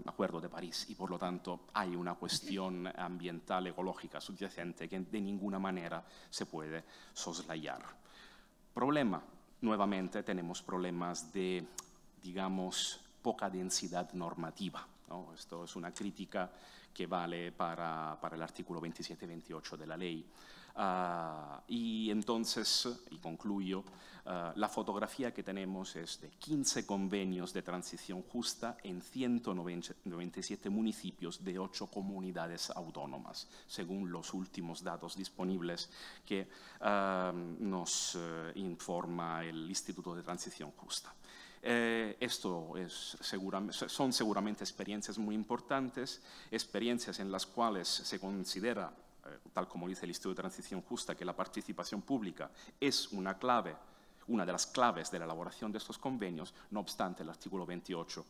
Acuerdo de París y, por lo tanto, hay una cuestión ambiental, ecológica subyacente que de ninguna manera se puede soslayar. Problema, nuevamente tenemos problemas de, digamos, poca densidad normativa, ¿no? Esto es una crítica que vale para el artículo 27 y 28 de la ley. Y entonces, y concluyo, la fotografía que tenemos es de 15 convenios de transición justa en 197 municipios de 8 comunidades autónomas, según los últimos datos disponibles que nos informa el Instituto de Transición Justa. Esto son seguramente experiencias muy importantes, experiencias en las cuales se considera, tal como dice el Instituto de Transición Justa, que la participación pública es una de las claves de la elaboración de estos convenios. No obstante, el artículo 28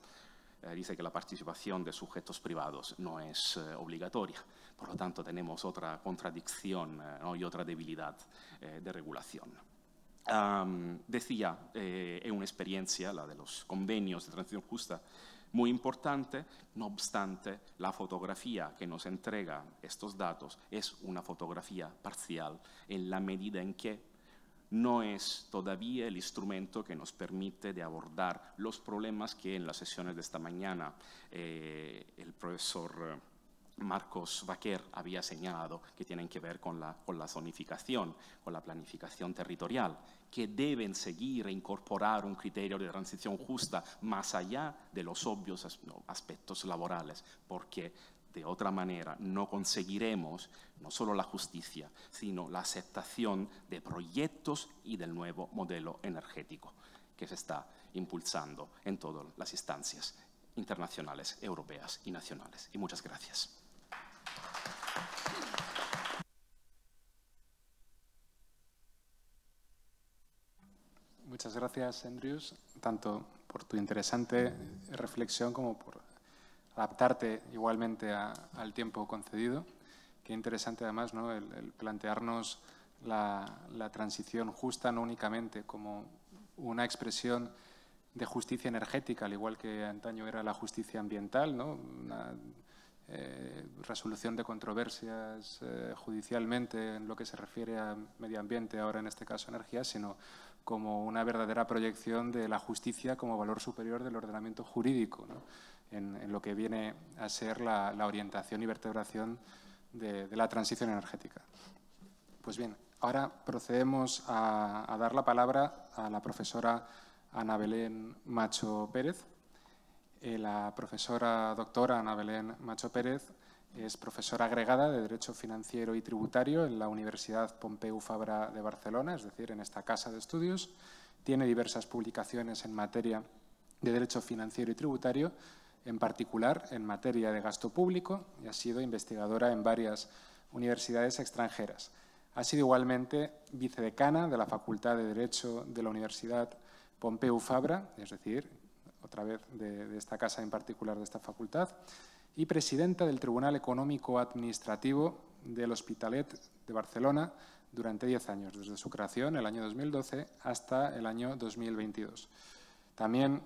dice que la participación de sujetos privados no es obligatoria. Por lo tanto, tenemos otra contradicción, ¿no? Y otra debilidad de regulación. Decía, es una experiencia, la de los convenios de transición justa, muy importante. No obstante, la fotografía que nos entrega estos datos es una fotografía parcial, en la medida en que no es todavía el instrumento que nos permite de abordar los problemas que en las sesiones de esta mañana el profesor Marcos Vaquer había señalado, que tienen que ver con la zonificación, con la planificación territorial, que deben seguir e incorporar un criterio de transición justa más allá de los obvios aspectos laborales, porque de otra manera no conseguiremos no solo la justicia, sino la aceptación de proyectos y del nuevo modelo energético que se está impulsando en todas las instancias internacionales, europeas y nacionales. Y muchas gracias. Muchas gracias, Andrews, tanto por tu interesante reflexión como por adaptarte igualmente al tiempo concedido. Qué interesante además, ¿no? el plantearnos la transición justa no únicamente como una expresión de justicia energética, al igual que antaño era la justicia ambiental, ¿no? Una resolución de controversias judicialmente en lo que se refiere a medio ambiente, ahora en este caso energía, sino como una verdadera proyección de la justicia como valor superior del ordenamiento jurídico, ¿no? en lo que viene a ser la orientación y vertebración de la transición energética. Pues bien, ahora procedemos a dar la palabra a la profesora Ana Belén Macho Pérez. La profesora doctora Ana Belén Macho Pérez es profesora agregada de Derecho Financiero y Tributario en la Universidad Pompeu Fabra de Barcelona, es decir, en esta casa de estudios. Tiene diversas publicaciones en materia de Derecho Financiero y Tributario, en particular en materia de gasto público, y ha sido investigadora en varias universidades extranjeras. Ha sido igualmente vicedecana de la Facultad de Derecho de la Universidad Pompeu Fabra, es decir, otra vez de esta casa en particular, de esta facultad, y presidenta del Tribunal Económico Administrativo del Hospitalet de Barcelona durante 10 años, desde su creación, el año 2012, hasta el año 2022. También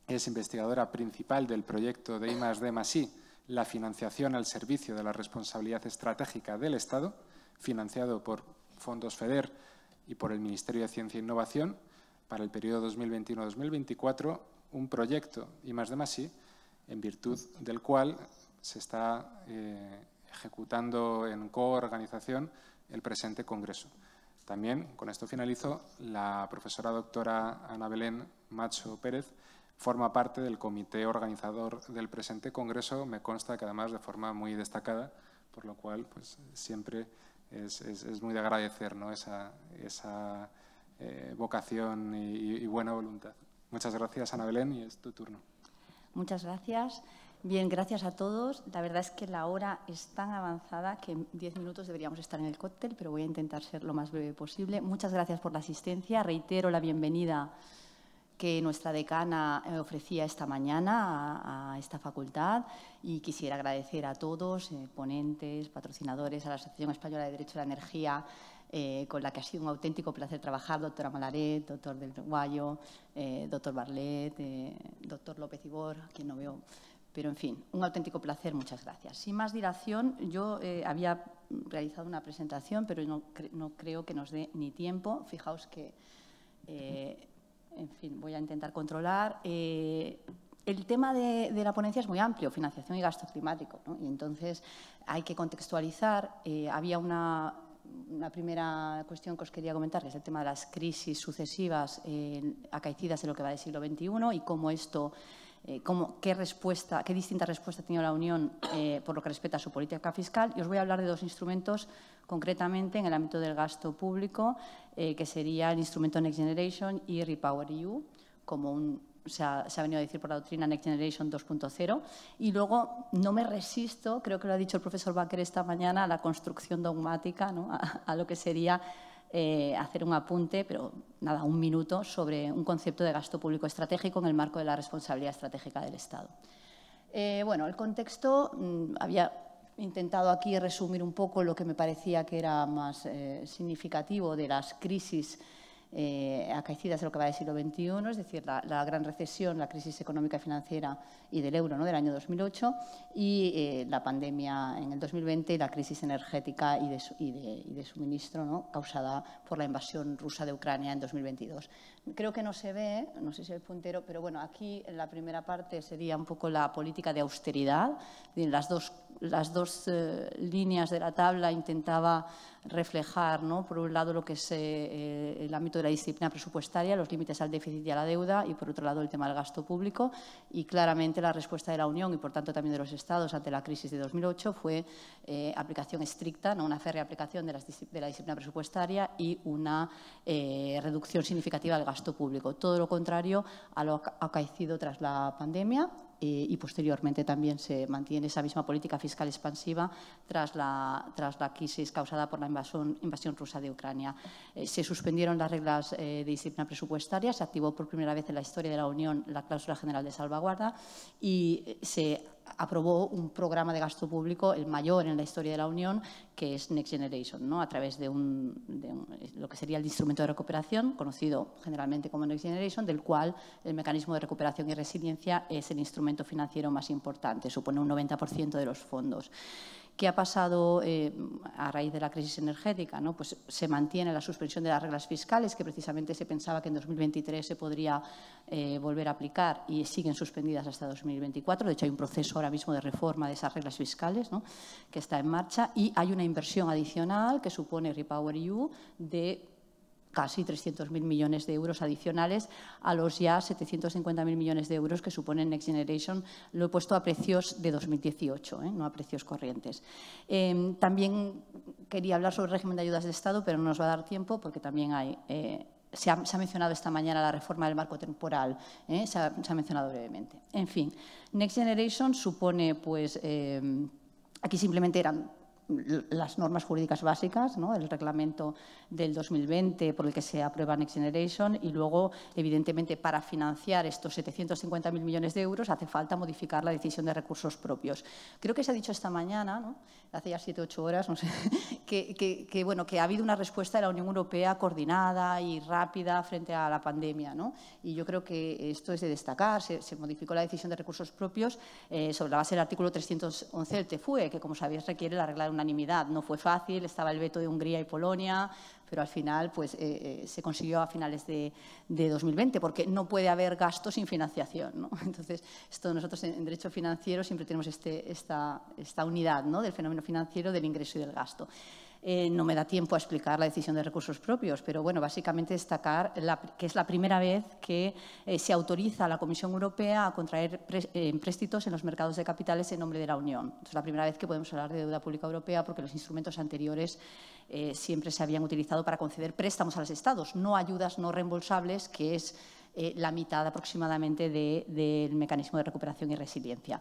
es investigadora principal del proyecto de I+D+I, la financiación al servicio de la responsabilidad estratégica del Estado, financiado por fondos FEDER y por el Ministerio de Ciencia e Innovación, para el periodo 2021-2024, un proyecto I+D+I, en virtud del cual se está ejecutando en coorganización el presente congreso. También, con esto finalizo, la profesora doctora Ana Belén Macho Pérez forma parte del comité organizador del presente congreso, me consta que además de forma muy destacada, por lo cual pues, siempre es muy de agradecer, ¿no? esa vocación y buena voluntad. Muchas gracias, Ana Belén, y es tu turno. Muchas gracias. Bien, gracias a todos. La verdad es que la hora es tan avanzada que en 10 minutos deberíamos estar en el cóctel, pero voy a intentar ser lo más breve posible. Muchas gracias por la asistencia. Reitero la bienvenida que nuestra decana ofrecía esta mañana a esta facultad y quisiera agradecer a todos, ponentes, patrocinadores, a la Asociación Española de Derecho a la Energía, con la que ha sido un auténtico placer trabajar, doctora Malaret, doctor Del Guayo, doctor Barlet, doctor López Ibor, a quien no veo, pero en fin, un auténtico placer, muchas gracias. Sin más dilación, yo había realizado una presentación, pero no creo que nos dé ni tiempo. Fijaos que En fin, voy a intentar controlar. El tema de la ponencia es muy amplio, financiación y gasto climático, ¿no? Y entonces hay que contextualizar. Había una primera cuestión que os quería comentar, que es el tema de las crisis sucesivas acaecidas en lo que va del siglo XXI y cómo esto, qué distintas respuestas ha tenido la Unión por lo que respecta a su política fiscal. Y os voy a hablar de dos instrumentos, concretamente en el ámbito del gasto público, que sería el instrumento Next Generation y REPowerEU, como se ha venido a decir por la doctrina Next Generation 2.0. Y luego no me resisto, creo que lo ha dicho el profesor Baker esta mañana, a la construcción dogmática, ¿no? a lo que sería hacer un apunte, pero nada, un minuto, sobre un concepto de gasto público estratégico en el marco de la responsabilidad estratégica del Estado. Bueno, el contexto, había intentado aquí resumir un poco lo que me parecía que era más significativo de las crisis acaecidas de lo que va del siglo XXI, es decir, la gran recesión, la crisis económica y financiera y del euro, ¿no?, del año 2008 y la pandemia en el 2020 y la crisis energética y de suministro, ¿no?, causada por la invasión rusa de Ucrania en 2022. Creo que no se ve, no sé si el puntero, pero bueno, aquí en la primera parte sería un poco la política de austeridad. Las dos líneas de la tabla intentaba reflejar, ¿no?, por un lado lo que es el ámbito de la disciplina presupuestaria, los límites al déficit y a la deuda, y por otro lado el tema del gasto público. Y claramente la respuesta de la Unión y por tanto también de los Estados ante la crisis de 2008 fue aplicación estricta, ¿no?, una férrea aplicación de la disciplina presupuestaria y una reducción significativa del gasto público. Todo lo contrario a lo acaecido tras la pandemia. Y posteriormente también se mantiene esa misma política fiscal expansiva tras la crisis causada por la invasión rusa de Ucrania. Se suspendieron las reglas de disciplina presupuestaria, se activó por primera vez en la historia de la Unión la cláusula general de salvaguarda y se aprobó un programa de gasto público, el mayor en la historia de la Unión, que es Next Generation, ¿no?, a través de lo que sería el instrumento de recuperación, conocido generalmente como Next Generation, del cual el mecanismo de recuperación y resiliencia es el instrumento financiero más importante, supone un 90% de los fondos. ¿Qué ha pasado a raíz de la crisis energética, ¿no? Pues se mantiene la suspensión de las reglas fiscales, que precisamente se pensaba que en 2023 se podría volver a aplicar y siguen suspendidas hasta 2024. De hecho, hay un proceso ahora mismo de reforma de esas reglas fiscales, ¿no?, que está en marcha, y hay una inversión adicional que supone REPowerEU de casi 300.000 millones de euros adicionales a los ya 750.000 millones de euros que suponen Next Generation. Lo he puesto a precios de 2018, no a precios corrientes. También quería hablar sobre el régimen de ayudas de Estado, pero no nos va a dar tiempo porque también hay... Se ha mencionado esta mañana la reforma del marco temporal, se ha mencionado brevemente. En fin, Next Generation supone, pues, aquí simplemente eran las normas jurídicas básicas, ¿no?, el reglamento del 2020 por el que se aprueba Next Generation y luego, evidentemente, para financiar estos 750.000 millones de euros hace falta modificar la decisión de recursos propios. Creo que se ha dicho esta mañana, ¿no?, hace ya 7 o 8 horas, no sé, que ha habido una respuesta de la Unión Europea coordinada y rápida frente a la pandemia, ¿no? Y yo creo que esto es de destacar. Se modificó la decisión de recursos propios sobre la base del artículo 311 del TFUE, que, como sabéis, requiere la regla de unanimidad. No fue fácil, estaba el veto de Hungría y Polonia, pero al final pues, se consiguió a finales de 2020, porque no puede haber gasto sin financiación, ¿no? Entonces, nosotros en derecho financiero siempre tenemos esta unidad, ¿no?, del fenómeno financiero, del ingreso y del gasto. No me da tiempo a explicar la decisión de recursos propios, pero bueno, básicamente destacar que es la primera vez que se autoriza a la Comisión Europea a contraer empréstitos en los mercados de capitales en nombre de la Unión. Es la primera vez que podemos hablar de deuda pública europea porque los instrumentos anteriores siempre se habían utilizado para conceder préstamos a los Estados, no ayudas no reembolsables, que es la mitad aproximadamente del mecanismo de recuperación y resiliencia.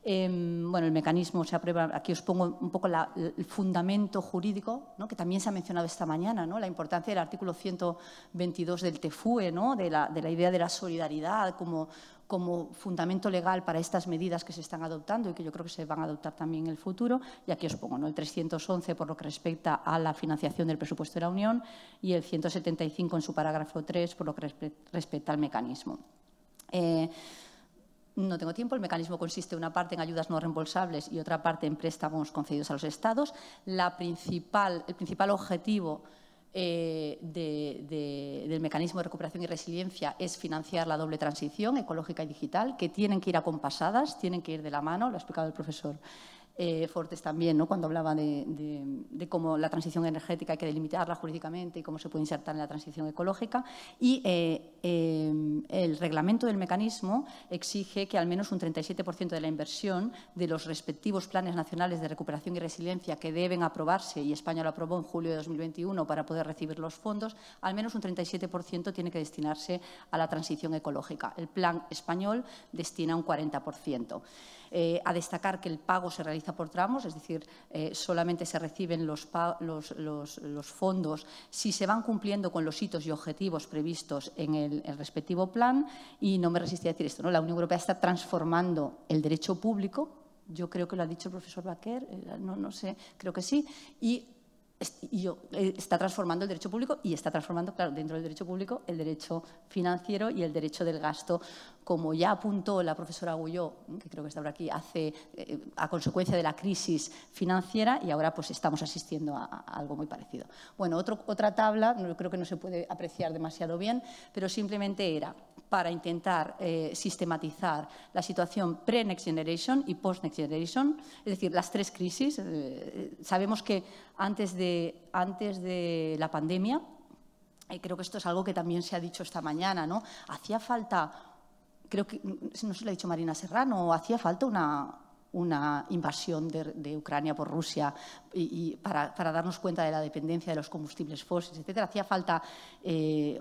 Bueno, el mecanismo se aprueba, aquí os pongo un poco el fundamento jurídico, ¿no?, que también se ha mencionado esta mañana, ¿no?, la importancia del artículo 122 del TFUE, ¿no?, de la idea de la solidaridad como fundamento legal para estas medidas que se están adoptando y que yo creo que se van a adoptar también en el futuro. Y aquí os pongo, ¿no?, el 311 por lo que respecta a la financiación del presupuesto de la Unión y el 175 en su parágrafo 3 por lo que respecta al mecanismo. No tengo tiempo. El mecanismo consiste una parte en ayudas no reembolsables y otra parte en préstamos concedidos a los Estados. El principal objetivo del mecanismo de recuperación y resiliencia es financiar la doble transición ecológica y digital, que tienen que ir acompasadas, tienen que ir de la mano, lo ha explicado el profesor Fortes también, ¿no?, cuando hablaba de cómo la transición energética hay que delimitarla jurídicamente y cómo se puede insertar en la transición ecológica. Y el reglamento del mecanismo exige que al menos un 37% de la inversión de los respectivos planes nacionales de recuperación y resiliencia que deben aprobarse, y España lo aprobó en julio de 2021 para poder recibir los fondos, al menos un 37% tiene que destinarse a la transición ecológica. El plan español destina un 40%. A destacar que el pago se realiza por tramos, es decir, solamente se reciben los fondos si se van cumpliendo con los hitos y objetivos previstos en el respectivo plan. Y no me resistí a decir esto, ¿no? La Unión Europea está transformando el derecho público, yo creo que lo ha dicho el profesor Baquer, no sé, creo que sí, y está transformando el derecho público y está transformando, claro, dentro del derecho público, el derecho financiero y el derecho del gasto, como ya apuntó la profesora Agulló, que creo que está por aquí, a consecuencia de la crisis financiera, y ahora pues estamos asistiendo a algo muy parecido. Bueno, otra tabla, creo que no se puede apreciar demasiado bien, pero simplemente era para intentar sistematizar la situación pre-Next Generation y post-Next Generation, es decir, las tres crisis. Sabemos que antes de la pandemia, creo que esto es algo que también se ha dicho esta mañana, ¿no? Hacía falta, creo que, no sé si lo ha dicho Marina Serrano, hacía falta una invasión de Ucrania por Rusia y para darnos cuenta de la dependencia de los combustibles fósiles, etcétera. Hacía falta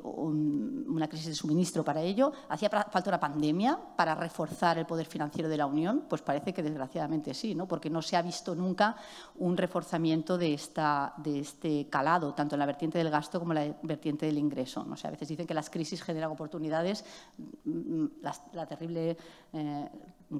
una crisis de suministro para ello, hacía falta una pandemia para reforzar el poder financiero de la Unión. Pues parece que desgraciadamente sí, ¿no?, porque no se ha visto nunca un reforzamiento de este calado, tanto en la vertiente del gasto como en la vertiente del ingreso, ¿no? O sea, a veces dicen que las crisis generan oportunidades. La terrible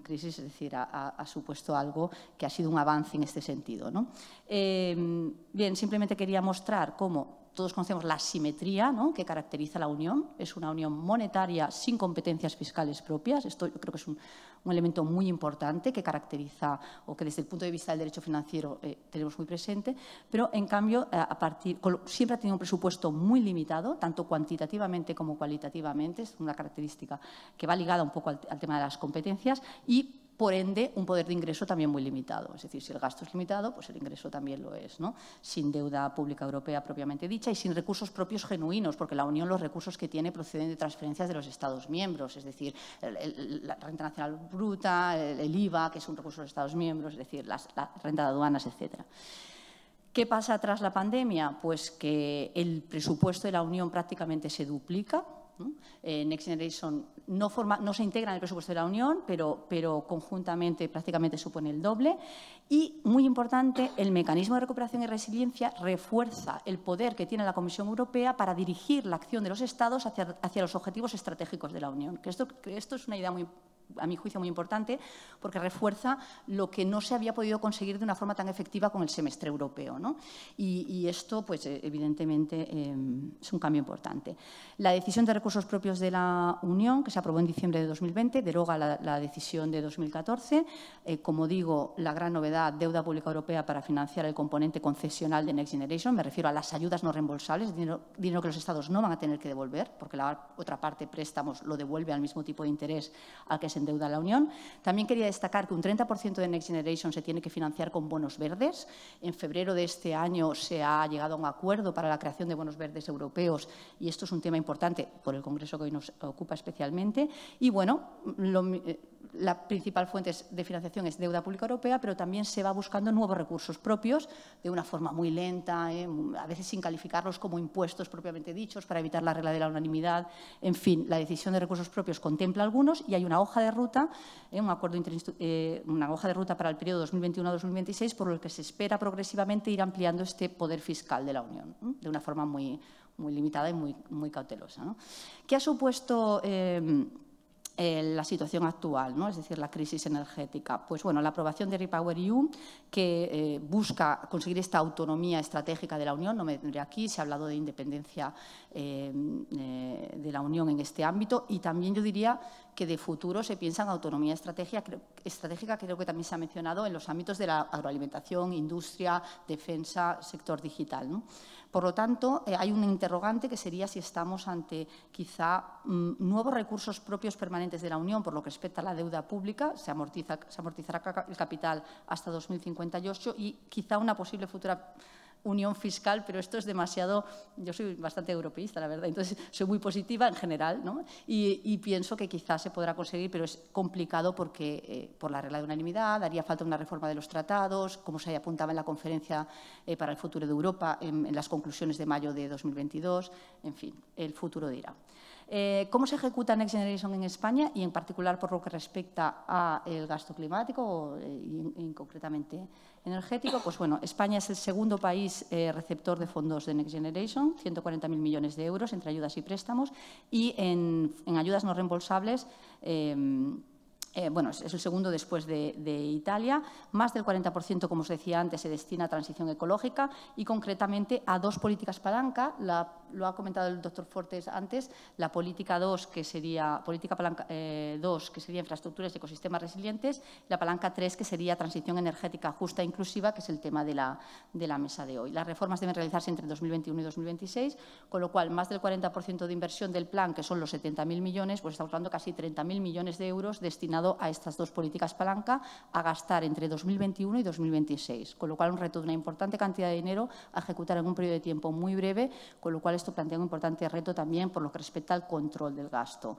crisis, es decir, ha supuesto algo que ha sido un avance en este sentido, ¿no? Bien, simplemente quería mostrar cómo todos conocemos la asimetría, ¿no?, que caracteriza la Unión. Es una unión monetaria sin competencias fiscales propias. Esto yo creo que es un elemento muy importante que caracteriza, o que desde el punto de vista del derecho financiero tenemos muy presente, pero en cambio siempre ha tenido un presupuesto muy limitado, tanto cuantitativamente como cualitativamente. Es una característica que va ligada un poco al tema de las competencias y, por ende, un poder de ingreso también muy limitado. Es decir, si el gasto es limitado, pues el ingreso también lo es, ¿no? Sin deuda pública europea propiamente dicha y sin recursos propios genuinos, porque la Unión, los recursos que tiene proceden de transferencias de los Estados miembros, es decir, la renta nacional bruta, el IVA, que es un recurso de los Estados miembros, es decir, la renta de aduanas, etcétera. ¿Qué pasa tras la pandemia? Pues que el presupuesto de la Unión prácticamente se duplica, ¿no? Next Generation no se integra en el presupuesto de la Unión, pero conjuntamente prácticamente supone el doble. Y, muy importante, el mecanismo de recuperación y resiliencia refuerza el poder que tiene la Comisión Europea para dirigir la acción de los Estados hacia los objetivos estratégicos de la Unión. Que esto es una idea a mi juicio muy importante, porque refuerza lo que no se había podido conseguir de una forma tan efectiva con el semestre europeo, ¿no? Y esto, pues, evidentemente, es un cambio importante. La decisión de recursos propios de la Unión, que se aprobó en diciembre de 2020, deroga la decisión de 2014. Como digo, la gran novedad, deuda pública europea para financiar el componente concesional de Next Generation. Me refiero a las ayudas no reembolsables, dinero que los Estados no van a tener que devolver, porque la otra parte, préstamos, lo devuelve al mismo tipo de interés al que se endeuda la Unión. También quería destacar que un 30% de Next Generation se tiene que financiar con bonos verdes. En febrero de este año se ha llegado a un acuerdo para la creación de bonos verdes europeos, y esto es un tema importante por el Congreso que hoy nos ocupa especialmente. Y, bueno, la principal fuente de financiación es deuda pública europea, pero también se va buscando nuevos recursos propios de una forma muy lenta, a veces sin calificarlos como impuestos propiamente dichos, para evitar la regla de la unanimidad. En fin, la decisión de recursos propios contempla algunos y hay una hoja de ruta, una hoja de ruta para el periodo 2021-2026, por el que se espera progresivamente ir ampliando este poder fiscal de la Unión, de una forma muy limitada y muy cautelosa, ¿no? ¿Qué ha supuesto la situación actual, ¿no? Es decir, la crisis energética? Pues, bueno, la aprobación de REPowerEU, que busca conseguir esta autonomía estratégica de la Unión. No me detendré aquí, se ha hablado de independencia de la Unión en este ámbito, y también yo diría que de futuro se piensa en autonomía estratégica, creo que también se ha mencionado en los ámbitos de la agroalimentación, industria, defensa, sector digital, ¿no? Por lo tanto, hay un interrogante que sería si estamos ante quizá nuevos recursos propios permanentes de la Unión por lo que respecta a la deuda pública, se amortizará el capital hasta 2058 y quizá una posible futura unión fiscal, pero esto es demasiado… Yo soy bastante europeísta, la verdad, entonces soy muy positiva en general, ¿no? Y pienso que quizás se podrá conseguir, pero es complicado porque por la regla de unanimidad haría falta una reforma de los tratados, como se apuntaba en la conferencia para el futuro de Europa, en las conclusiones de mayo de 2022, en fin, el futuro dirá. ¿Cómo se ejecuta Next Generation en España y en particular por lo que respecta al gasto climático y concretamente energético? Pues bueno, España es el segundo país receptor de fondos de Next Generation, 140.000 millones de euros entre ayudas y préstamos, y en ayudas no reembolsables bueno, es el segundo después de Italia. Más del 40%, como os decía antes, se destina a transición ecológica y concretamente a dos políticas palanca. Lo ha comentado el doctor Fortes antes, la política 2, que sería política palanca 2, que sería infraestructuras y ecosistemas resilientes, y la palanca 3, que sería transición energética justa e inclusiva, que es el tema de la mesa de hoy. Las reformas deben realizarse entre 2021 y 2026, con lo cual más del 40% de inversión del plan, que son los 70.000 millones, pues estamos hablando casi 30.000 millones de euros destinados a estas dos políticas palanca a gastar entre 2021 y 2026, con lo cual un reto de una importante cantidad de dinero a ejecutar en un periodo de tiempo muy breve, con lo cual esto plantea un importante reto también por lo que respecta al control del gasto.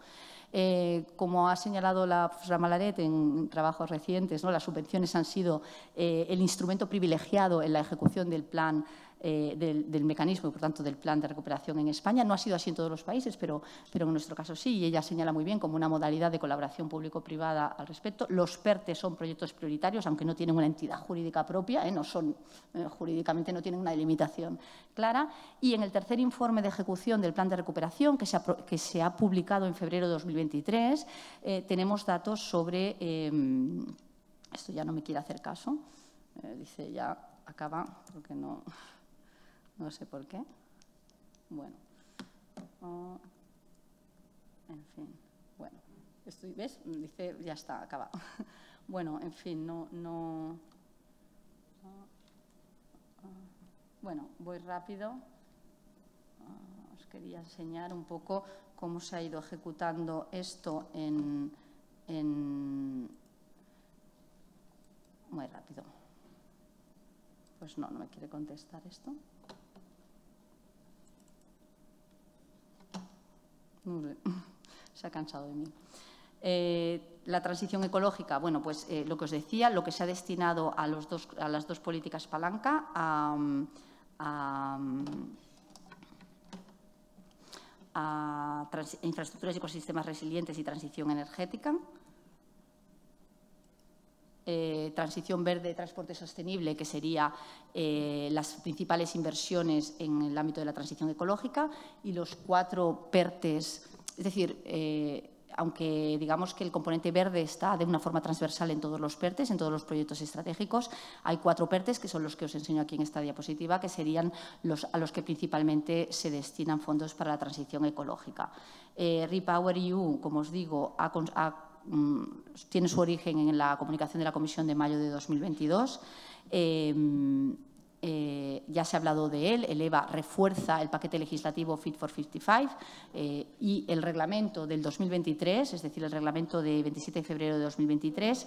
Como ha señalado la profesora Malaret en trabajos recientes, ¿no? Las subvenciones han sido el instrumento privilegiado en la ejecución del plan del mecanismo y, por tanto, del plan de recuperación en España. No ha sido así en todos los países, pero en nuestro caso sí, y ella señala muy bien como una modalidad de colaboración público-privada al respecto. Los PERTE son proyectos prioritarios, aunque no tienen una entidad jurídica propia, no son, jurídicamente no tienen una delimitación clara. Y en el tercer informe de ejecución del plan de recuperación, que se ha publicado en febrero de 2023, tenemos datos sobre… esto ya no me quiere hacer caso, dice ya acaba, porque no sé por qué. Bueno, en fin, bueno, ¿ves? Dice, ya está, acaba. Bueno, en fin, bueno, voy rápido. Os quería enseñar un poco cómo se ha ido ejecutando esto muy rápido. Pues no me quiere contestar esto. Se ha cansado de mí. La transición ecológica, bueno, pues lo que os decía, lo que se ha destinado a las dos políticas palanca, a infraestructuras y ecosistemas resilientes y transición energética. Transición verde, transporte sostenible, que sería las principales inversiones en el ámbito de la transición ecológica, y los 4 PERTES, es decir, aunque digamos que el componente verde está de una forma transversal en todos los PERTES, en todos los proyectos estratégicos, hay 4 PERTES, que son los que os enseño aquí en esta diapositiva, que serían a los que principalmente se destinan fondos para la transición ecológica. REPowerEU, como os digo, tiene su origen en la comunicación de la Comisión de mayo de 2022. Ya se ha hablado de él. El EVA refuerza el paquete legislativo Fit for 55 y el reglamento del 2023, es decir, el reglamento de 27 de febrero de 2023,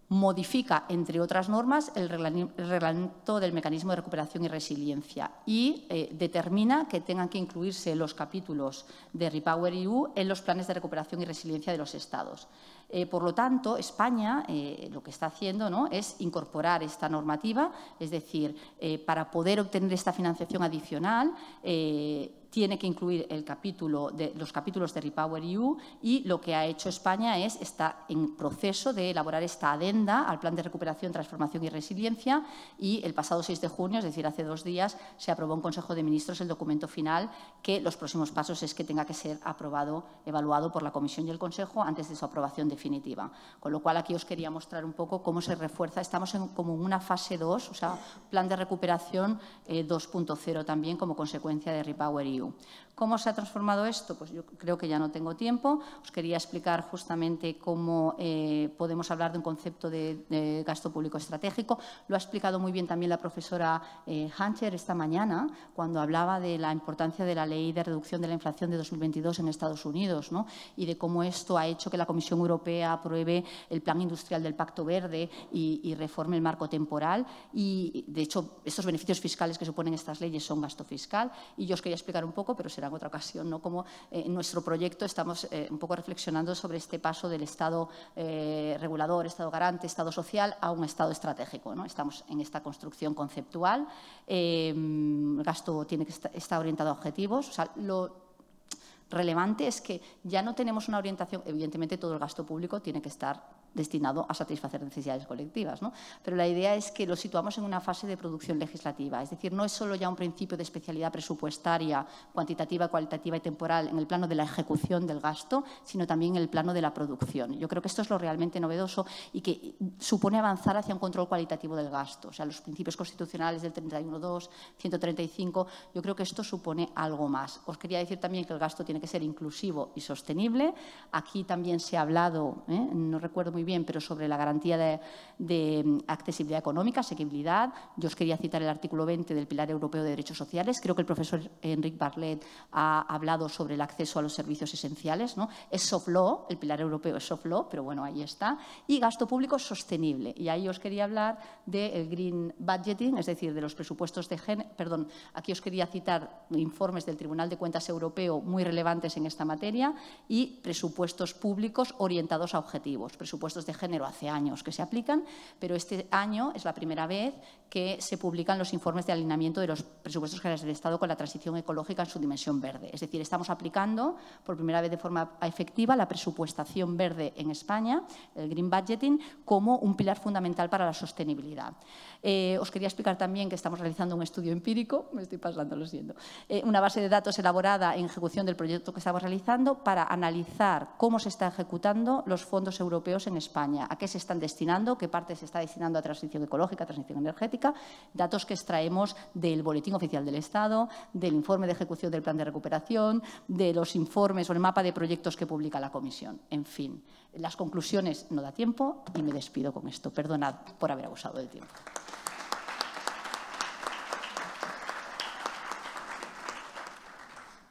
modifica, entre otras normas, el reglamento del mecanismo de recuperación y resiliencia y determina que tengan que incluirse los capítulos de REPowerEU en los planes de recuperación y resiliencia de los Estados. Por lo tanto, España lo que está haciendo, ¿no?, es incorporar esta normativa, es decir, para poder obtener esta financiación adicional, tiene que incluir los capítulos de REPowerEU, y lo que ha hecho España está en proceso de elaborar esta adenda al Plan de Recuperación, Transformación y Resiliencia, y el pasado 6 de junio, es decir, hace 2 días, se aprobó en Consejo de Ministros el documento final, que los próximos pasos es que tenga que ser evaluado por la Comisión y el Consejo antes de su aprobación definitiva. definitiva. Con lo cual, aquí os quería mostrar un poco cómo se refuerza. Estamos como en una fase 2, o sea, plan de recuperación 2.0 también como consecuencia de REPowerEU. ¿Cómo se ha transformado esto? Pues yo creo que ya no tengo tiempo. Os quería explicar justamente cómo podemos hablar de un concepto de gasto público estratégico. Lo ha explicado muy bien también la profesora Hancher esta mañana, cuando hablaba de la importancia de la Ley de Reducción de la Inflación de 2022 en Estados Unidos, ¿no? Y de cómo esto ha hecho que la Comisión Europea apruebe el Plan Industrial del Pacto Verde y reforme el marco temporal. Y, de hecho, estos beneficios fiscales que suponen estas leyes son gasto fiscal. Y yo os quería explicar un poco, pero será en otra ocasión, ¿no? Cómo en nuestro proyecto estamos un poco reflexionando sobre este paso del Estado regulador, Estado garante, Estado social a un Estado estratégico, ¿no? Estamos en esta construcción conceptual. El gasto tiene que estar orientado a objetivos. O sea, lo relevante es que ya no tenemos una orientación, evidentemente todo el gasto público tiene que estar destinado a satisfacer necesidades colectivas, ¿no? Pero la idea es que lo situamos en una fase de producción legislativa, es decir, no es solo ya un principio de especialidad presupuestaria, cuantitativa, cualitativa y temporal en el plano de la ejecución del gasto, sino también en el plano de la producción. Yo creo que esto es lo realmente novedoso y que supone avanzar hacia un control cualitativo del gasto. O sea, los principios constitucionales del 31.2, 135, yo creo que esto supone algo más. Os quería decir también que el gasto tiene que ser inclusivo y sostenible. Aquí también se ha hablado, no recuerdo muy bien, pero sobre la garantía de accesibilidad económica, asequibilidad. Yo os quería citar el artículo 20 del Pilar Europeo de Derechos Sociales. Creo que el profesor Enric Barlet ha hablado sobre el acceso a los servicios esenciales, ¿no? Es soft law, el Pilar Europeo es soft law, pero bueno, ahí está. Y gasto público sostenible. Y ahí os quería hablar del green budgeting, es decir, de los presupuestos de género. Perdón, aquí os quería citar informes del Tribunal de Cuentas Europeo muy relevantes en esta materia y presupuestos públicos orientados a objetivos. Presupuestos de género hace años que se aplican, pero este año es la primera vez que se publican los informes de alineamiento de los presupuestos generales del Estado con la transición ecológica en su dimensión verde. Es decir, estamos aplicando por primera vez de forma efectiva la presupuestación verde en España, el green budgeting, como un pilar fundamental para la sostenibilidad. Os quería explicar también que estamos realizando un estudio empírico, me estoy pasando, lo siento, una base de datos elaborada en ejecución del proyecto que estamos realizando para analizar cómo se están ejecutando los fondos europeos en España, a qué se están destinando, qué parte se está destinando a transición ecológica, transición energética, datos que extraemos del Boletín Oficial del Estado, del informe de ejecución del Plan de Recuperación, de los informes o el mapa de proyectos que publica la Comisión. En fin, las conclusiones no da tiempo y me despido con esto. Perdonad por haber abusado del tiempo.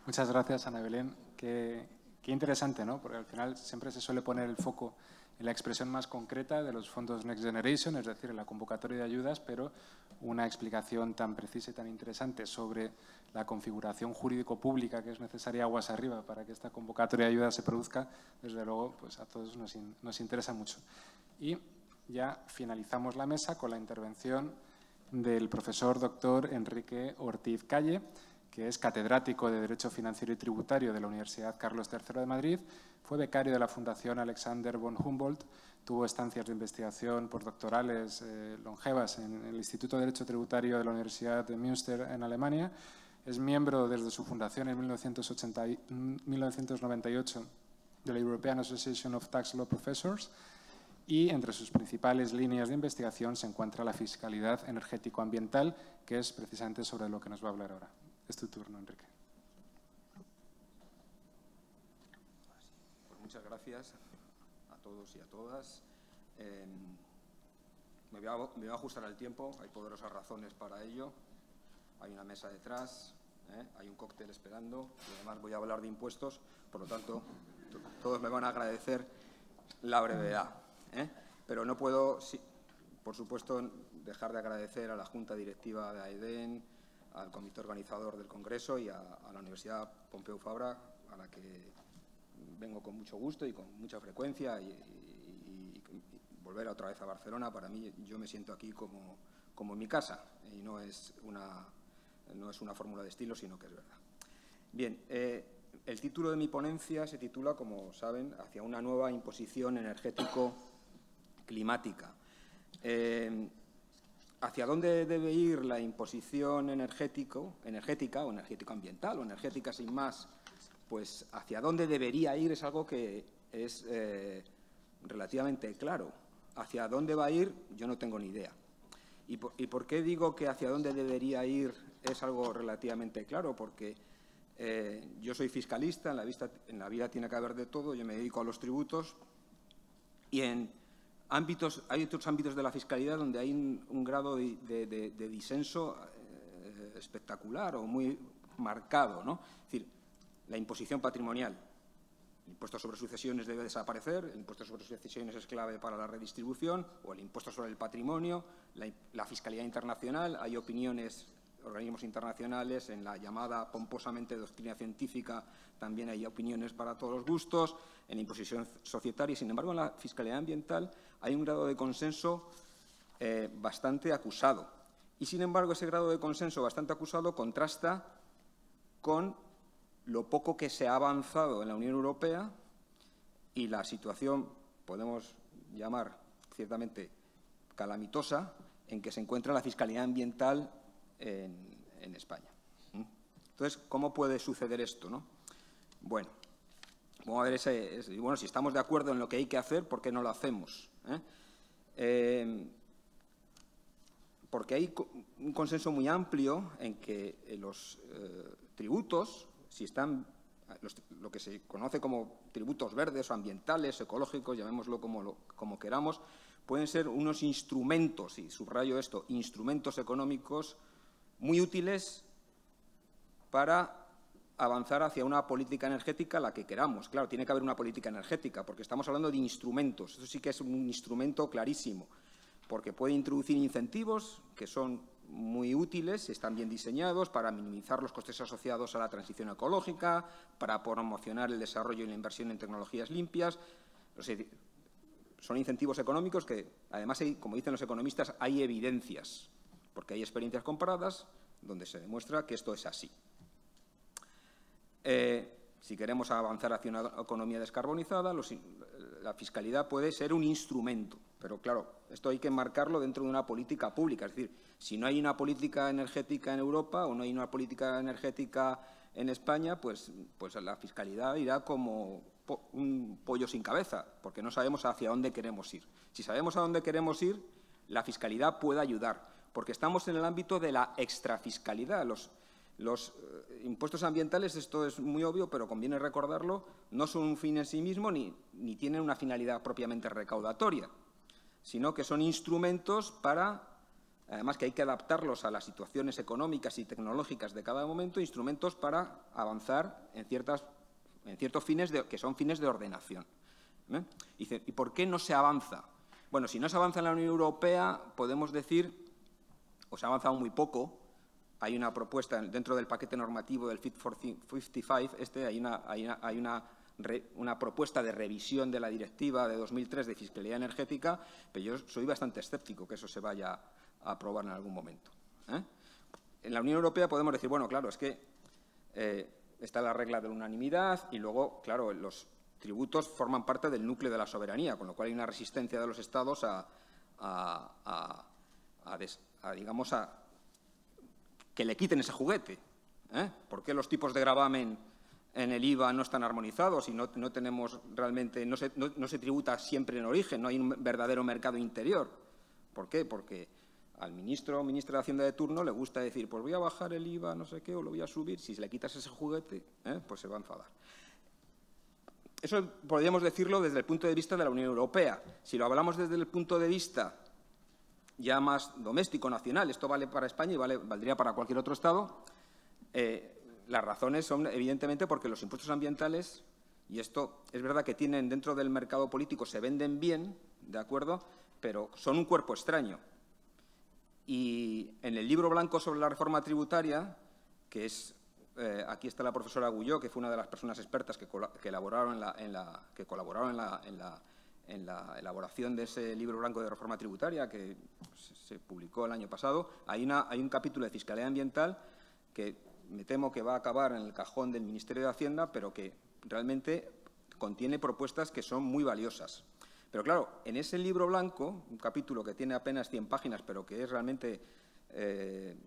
Muchas gracias, Ana Belén. Qué interesante, ¿no? Porque al final siempre se suele poner el foco en la expresión más concreta de los fondos Next Generation, es decir, en la convocatoria de ayudas, pero una explicación tan precisa y tan interesante sobre la configuración jurídico-pública que es necesaria aguas arriba para que esta convocatoria de ayudas se produzca, desde luego, pues a todos nos interesa mucho. Y ya finalizamos la mesa con la intervención del profesor doctor Enrique Ortiz Calle, que es catedrático de Derecho Financiero y Tributario de la Universidad Carlos III de Madrid, fue becario de la Fundación Alexander von Humboldt, tuvo estancias de investigación postdoctorales longevas en el Instituto de Derecho Tributario de la Universidad de Münster en Alemania, es miembro desde su fundación en 1998 de la European Association of Tax Law Professors y entre sus principales líneas de investigación se encuentra la fiscalidad energético-ambiental, que es precisamente sobre lo que nos va a hablar ahora. Es tu turno, Enrique. Pues muchas gracias a todos y a todas. Me voy a ajustar al tiempo, hay poderosas razones para ello. Hay una mesa detrás, hay un cóctel esperando y además voy a hablar de impuestos, por lo tanto, todos me van a agradecer la brevedad. Pero no puedo, por supuesto, dejar de agradecer a la Junta Directiva de AEDEN, al comité organizador del Congreso y a la Universidad Pompeu Fabra, a la que vengo con mucho gusto y con mucha frecuencia y volver otra vez a Barcelona, para mí, yo me siento aquí como en mi casa y no es una fórmula de estilo, sino que es verdad. Bien, el título de mi ponencia se titula, como saben, Hacia una nueva imposición energético-climática. ¿Hacia dónde debe ir la imposición energética o energético-ambiental o energética sin más? Pues hacia dónde debería ir es algo que es relativamente claro. Hacia dónde va a ir, yo no tengo ni idea. ¿Y por qué digo que hacia dónde debería ir es algo relativamente claro? Porque yo soy fiscalista, en la vida tiene que haber de todo, yo me dedico a los tributos y hay otros ámbitos de la fiscalidad donde hay un grado de disenso espectacular o muy marcado, ¿no? Es decir, la imposición patrimonial. El impuesto sobre sucesiones debe desaparecer, el impuesto sobre sucesiones es clave para la redistribución, o el impuesto sobre el patrimonio, la fiscalidad internacional. Hay opiniones, organismos internacionales, en la llamada pomposamente doctrina científica también hay opiniones para todos los gustos, en la imposición societaria. Sin embargo, en la fiscalidad ambiental hay un grado de consenso bastante acusado. Y, sin embargo, ese grado de consenso bastante acusado contrasta con lo poco que se ha avanzado en la Unión Europea y la situación, podemos llamar ciertamente calamitosa, en que se encuentra la fiscalidad ambiental en España. Entonces, ¿cómo puede suceder esto, no? Bueno, vamos a ver bueno, si estamos de acuerdo en lo que hay que hacer, ¿por qué no lo hacemos? Porque hay un consenso muy amplio en que los tributos, si están lo que se conoce como tributos verdes o ambientales, ecológicos, llamémoslo como queramos, pueden ser unos instrumentos, y subrayo esto, instrumentos económicos muy útiles para avanzar hacia una política energética, la que queramos. Claro, tiene que haber una política energética, porque estamos hablando de instrumentos. Eso sí que es un instrumento clarísimo, porque puede introducir incentivos que son muy útiles, están bien diseñados para minimizar los costes asociados a la transición ecológica, para promocionar el desarrollo y la inversión en tecnologías limpias. O sea, son incentivos económicos que, además, como dicen los economistas, hay evidencias, porque hay experiencias comparadas donde se demuestra que esto es así. Si queremos avanzar hacia una economía descarbonizada, la fiscalidad puede ser un instrumento. Pero, claro, esto hay que enmarcarlo dentro de una política pública. Es decir, si no hay una política energética en Europa o no hay una política energética en España, pues la fiscalidad irá como un pollo sin cabeza, porque no sabemos hacia dónde queremos ir. Si sabemos a dónde queremos ir, la fiscalidad puede ayudar, porque estamos en el ámbito de la extrafiscalidad. Los impuestos ambientales, esto es muy obvio, pero conviene recordarlo, no son un fin en sí mismo ni tienen una finalidad propiamente recaudatoria, sino que son instrumentos para, además que hay que adaptarlos a las situaciones económicas y tecnológicas de cada momento, instrumentos para avanzar en ciertos fines que son fines de ordenación. ¿Y por qué no se avanza? Bueno, si no se avanza en la Unión Europea, podemos decir, o se ha avanzado muy poco. Hay una propuesta dentro del paquete normativo del Fit for 55, hay una propuesta de revisión de la directiva de 2003 de fiscalidad energética, pero yo soy bastante escéptico que eso se vaya a aprobar en algún momento. En la Unión Europea podemos decir, bueno, claro, es que está la regla de la unanimidad y luego, claro, los tributos forman parte del núcleo de la soberanía, con lo cual hay una resistencia de los Estados digamos, a que le quiten ese juguete. ¿Por qué los tipos de gravamen en el IVA no están armonizados y no tenemos realmente, no se tributa siempre en origen, no hay un verdadero mercado interior? ¿Por qué? Porque al ministro o ministra de Hacienda de turno le gusta decir, pues voy a bajar el IVA, no sé qué, o lo voy a subir. Si le quitas ese juguete, pues se va a enfadar. Eso podríamos decirlo desde el punto de vista de la Unión Europea. Si lo hablamos desde el punto de vista ya más doméstico, nacional, esto vale para España y valdría para cualquier otro Estado, las razones son, evidentemente, porque los impuestos ambientales, y esto es verdad que tienen dentro del mercado político, se venden bien, ¿de acuerdo?, pero son un cuerpo extraño. Y en el libro blanco sobre la reforma tributaria, que es, aquí está la profesora Agulló, que fue una de las personas expertas que colaboraron en la elaboración de ese libro blanco de reforma tributaria que se publicó el año pasado, hay un capítulo de fiscalidad ambiental que me temo que va a acabar en el cajón del Ministerio de Hacienda, pero que realmente contiene propuestas que son muy valiosas. Pero claro, en ese libro blanco, un capítulo que tiene apenas 100 páginas, pero que es realmente,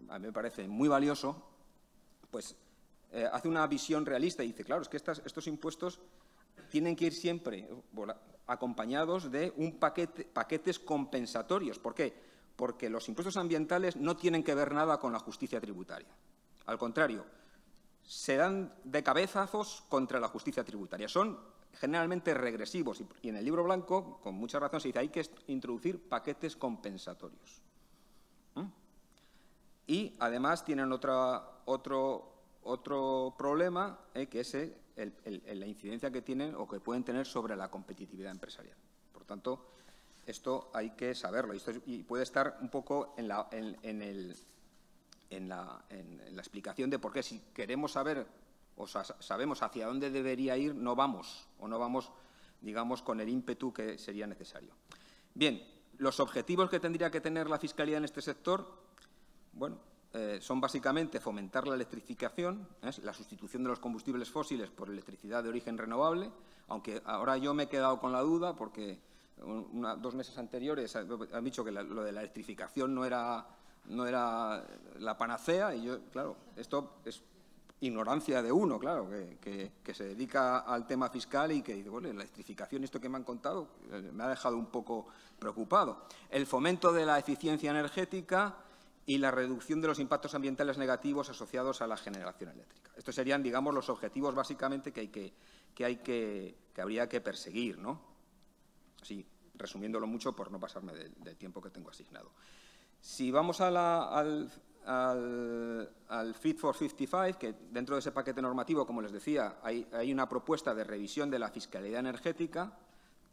a mí me parece muy valioso, pues hace una visión realista y dice, claro, es que estos impuestos tienen que ir siempre acompañados de paquetes compensatorios. ¿Por qué? Porque los impuestos ambientales no tienen que ver nada con la justicia tributaria. Al contrario, se dan de cabezazos contra la justicia tributaria. Son generalmente regresivos y en el libro blanco, con mucha razón, se dice que hay que introducir paquetes compensatorios. Y además tienen otro problema, que es la incidencia que tienen o que pueden tener sobre la competitividad empresarial. Por tanto, esto hay que saberlo y puede estar un poco en la explicación de por qué, si queremos saber o sabemos hacia dónde debería ir, no vamos digamos, con el ímpetu que sería necesario. Bien, los objetivos que tendría que tener la Fiscalía en este sector, bueno, son básicamente fomentar la electrificación, la sustitución de los combustibles fósiles por electricidad de origen renovable, aunque ahora yo me he quedado con la duda porque 2 meses anteriores han dicho que lo de la electrificación no era la panacea y yo, claro, esto es ignorancia de uno, claro, que se dedica al tema fiscal y que dice, bueno, la electrificación, esto que me han contado, me ha dejado un poco preocupado. El fomento de la eficiencia energética y la reducción de los impactos ambientales negativos asociados a la generación eléctrica. Estos serían, digamos, los objetivos básicamente que habría que perseguir, ¿no? Así, resumiéndolo mucho por no pasarme del tiempo que tengo asignado. Si vamos al Fit for 55, que dentro de ese paquete normativo, como les decía, hay una propuesta de revisión de la fiscalidad energética,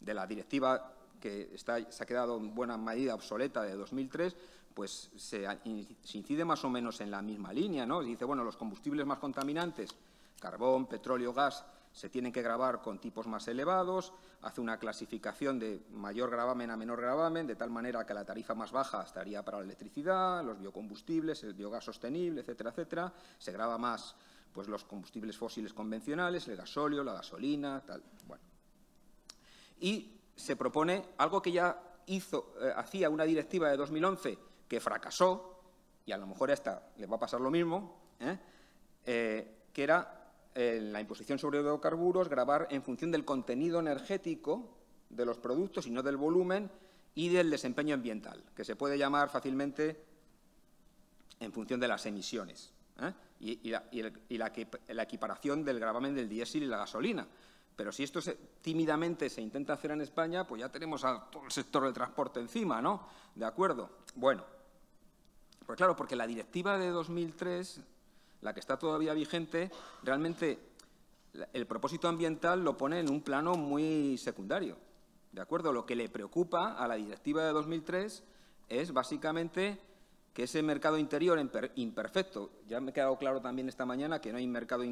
de la directiva que se ha quedado en buena medida obsoleta de 2003, pues se incide más o menos en la misma línea, ¿no? Dice, bueno, los combustibles más contaminantes, carbón, petróleo, gas, se tienen que gravar con tipos más elevados, hace una clasificación de mayor gravamen a menor gravamen, de tal manera que la tarifa más baja estaría para la electricidad, los biocombustibles, el biogás sostenible, etcétera, etcétera. Se grava más pues, los combustibles fósiles convencionales, el gasóleo, la gasolina, tal. Bueno. Y se propone algo que ya hacía una directiva de 2011 que fracasó, y a lo mejor a esta le va a pasar lo mismo, que era la imposición sobre hidrocarburos, gravar en función del contenido energético de los productos y no del volumen y del desempeño ambiental, que se puede llamar fácilmente en función de las emisiones, y la equiparación del gravamen del diésel y la gasolina. Pero si esto tímidamente se intenta hacer en España, pues ya tenemos a todo el sector del transporte encima, ¿no? ¿De acuerdo? Bueno, pues claro, porque la directiva de 2003, la que está todavía vigente, realmente el propósito ambiental lo pone en un plano muy secundario, ¿de acuerdo? Lo que le preocupa a la directiva de 2003 es básicamente que ese mercado interior imperfecto, ya me ha quedado claro también esta mañana que no hay mercado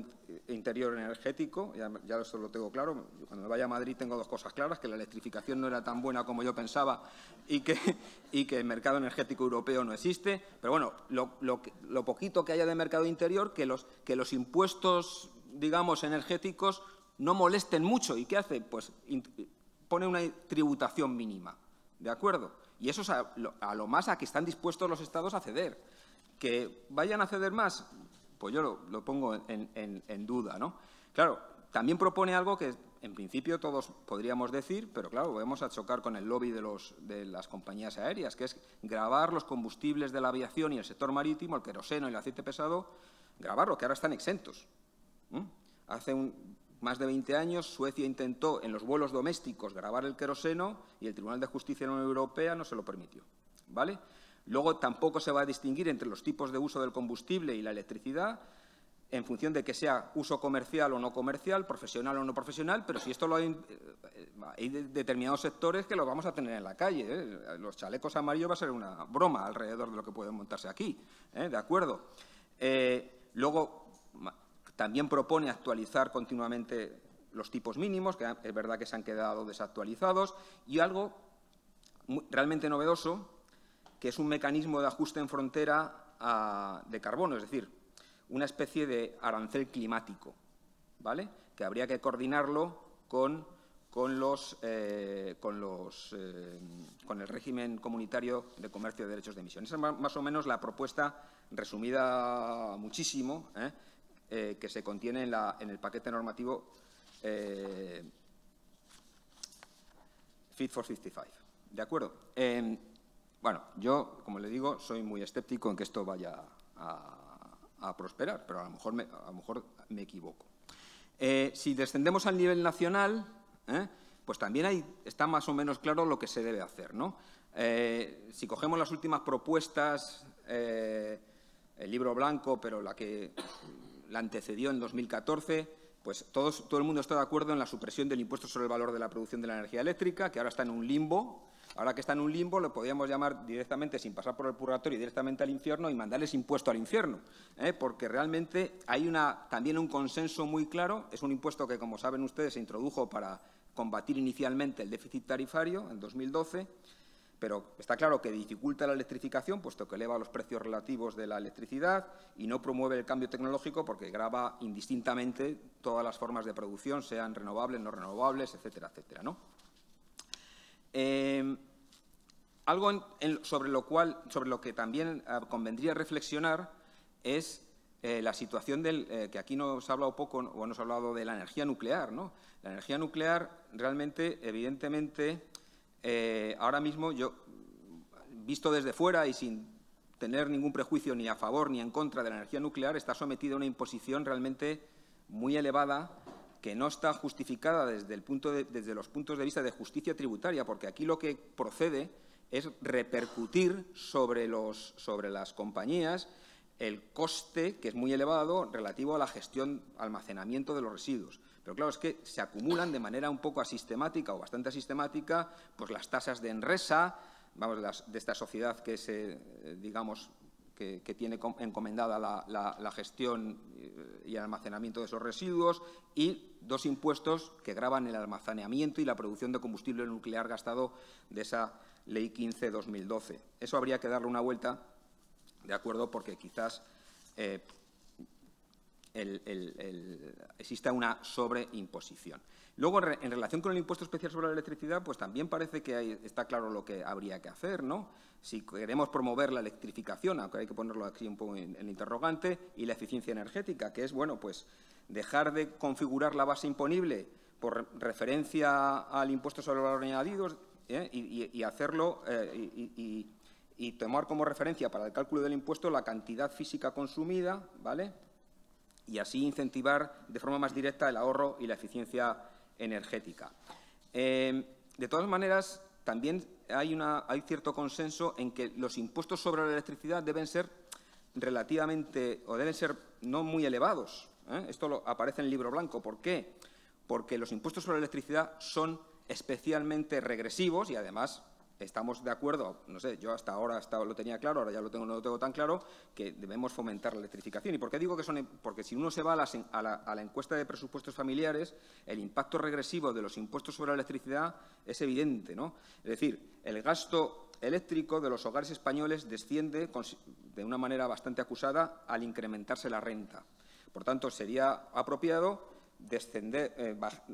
interior energético, ya eso lo tengo claro, cuando me vaya a Madrid tengo 2 cosas claras, que la electrificación no era tan buena como yo pensaba y que el mercado energético europeo no existe, pero bueno, lo poquito que haya de mercado interior, que los impuestos, digamos, energéticos no molesten mucho. ¿Y qué hace? Pues pone una tributación mínima, ¿de acuerdo? Y eso es a lo más a que están dispuestos los Estados a ceder. ¿Que vayan a ceder más? Pues yo lo pongo en duda, ¿no? Claro, también propone algo que en principio todos podríamos decir, pero claro, vamos a chocar con el lobby de las compañías aéreas, que es gravar los combustibles de la aviación y el sector marítimo, el queroseno y el aceite pesado, grabarlo, que ahora están exentos. Hace más de 20 años, Suecia intentó en los vuelos domésticos gravar el queroseno y el Tribunal de Justicia de la Unión Europea no se lo permitió, ¿vale? Luego tampoco se va a distinguir entre los tipos de uso del combustible y la electricidad en función de que sea uso comercial o no comercial, profesional o no profesional, pero si esto lo hay determinados sectores que los vamos a tener en la calle, ¿eh? Los chalecos amarillos va a ser una broma alrededor de lo que puede montarse aquí, ¿de acuerdo? Luego también propone actualizar continuamente los tipos mínimos, que es verdad que se han quedado desactualizados, y algo realmente novedoso, que es un mecanismo de ajuste en frontera de carbono, es decir, una especie de arancel climático, ¿vale? Que habría que coordinarlo con el régimen comunitario de comercio de derechos de emisión. Esa es más o menos la propuesta resumida muchísimo, que se contiene en el paquete normativo Fit for 55. ¿De acuerdo? Bueno, yo, como le digo, soy muy escéptico en que esto vaya a prosperar, pero a lo mejor me equivoco. Si descendemos al nivel nacional, pues también está más o menos claro lo que se debe hacer, ¿no? Si cogemos las últimas propuestas, el libro blanco, pero la que la antecedió en 2014, pues todo el mundo está de acuerdo en la supresión del impuesto sobre el valor de la producción de la energía eléctrica, que ahora está en un limbo. Ahora que está en un limbo, lo podríamos llamar directamente, sin pasar por el purgatorio, directamente al infierno y mandarles impuesto al infierno, porque realmente hay también un consenso muy claro. Es un impuesto que, como saben ustedes, se introdujo para combatir inicialmente el déficit tarifario en 2012, pero está claro que dificulta la electrificación, puesto que eleva los precios relativos de la electricidad y no promueve el cambio tecnológico porque grava indistintamente todas las formas de producción, sean renovables, no renovables, etcétera, etcétera, ¿no? Algo sobre lo que también convendría reflexionar es la situación que aquí nos ha hablado poco o nos ha hablado de la energía nuclear, ¿no? La energía nuclear realmente, evidentemente, ahora mismo yo, visto desde fuera y sin tener ningún prejuicio ni a favor ni en contra de la energía nuclear, está sometida a una imposición realmente muy elevada, que no está justificada desde los puntos de vista de justicia tributaria, porque aquí lo que procede es repercutir sobre las compañías el coste, que es muy elevado, relativo a la gestión, almacenamiento de los residuos. Pero claro, es que se acumulan de manera un poco asistemática o bastante asistemática, pues las tasas de Enresa, vamos, de esta sociedad que que tiene encomendada la gestión y el almacenamiento de esos residuos, y dos impuestos que gravan el almacenamiento y la producción de combustible nuclear gastado de esa Ley 15/2012. Eso habría que darle una vuelta, ¿de acuerdo?, porque quizás exista una sobreimposición. Luego, en relación con el impuesto especial sobre la electricidad, pues también parece que está claro lo que habría que hacer, ¿no? Si queremos promover la electrificación, aunque hay que ponerlo aquí un poco en interrogante, y la eficiencia energética, que es, bueno, pues dejar de configurar la base imponible por referencia al impuesto sobre el valor añadido y hacerlo y tomar como referencia para el cálculo del impuesto la cantidad física consumida, ¿vale?, y así incentivar de forma más directa el ahorro y la eficiencia energética. De todas maneras, también hay cierto consenso en que los impuestos sobre la electricidad deben ser relativamente, o deben ser no muy elevados. Esto aparece en el libro blanco. ¿Por qué? Porque los impuestos sobre la electricidad son especialmente regresivos y, además, estamos de acuerdo, no sé, yo hasta ahora lo tenía claro, ahora ya no lo tengo tan claro, que debemos fomentar la electrificación. ¿Y por qué digo que son? Porque si uno se va a la encuesta de presupuestos familiares, el impacto regresivo de los impuestos sobre la electricidad es evidente, ¿no? Es decir, el gasto eléctrico de los hogares españoles desciende de una manera bastante acusada al incrementarse la renta. Por tanto, sería apropiado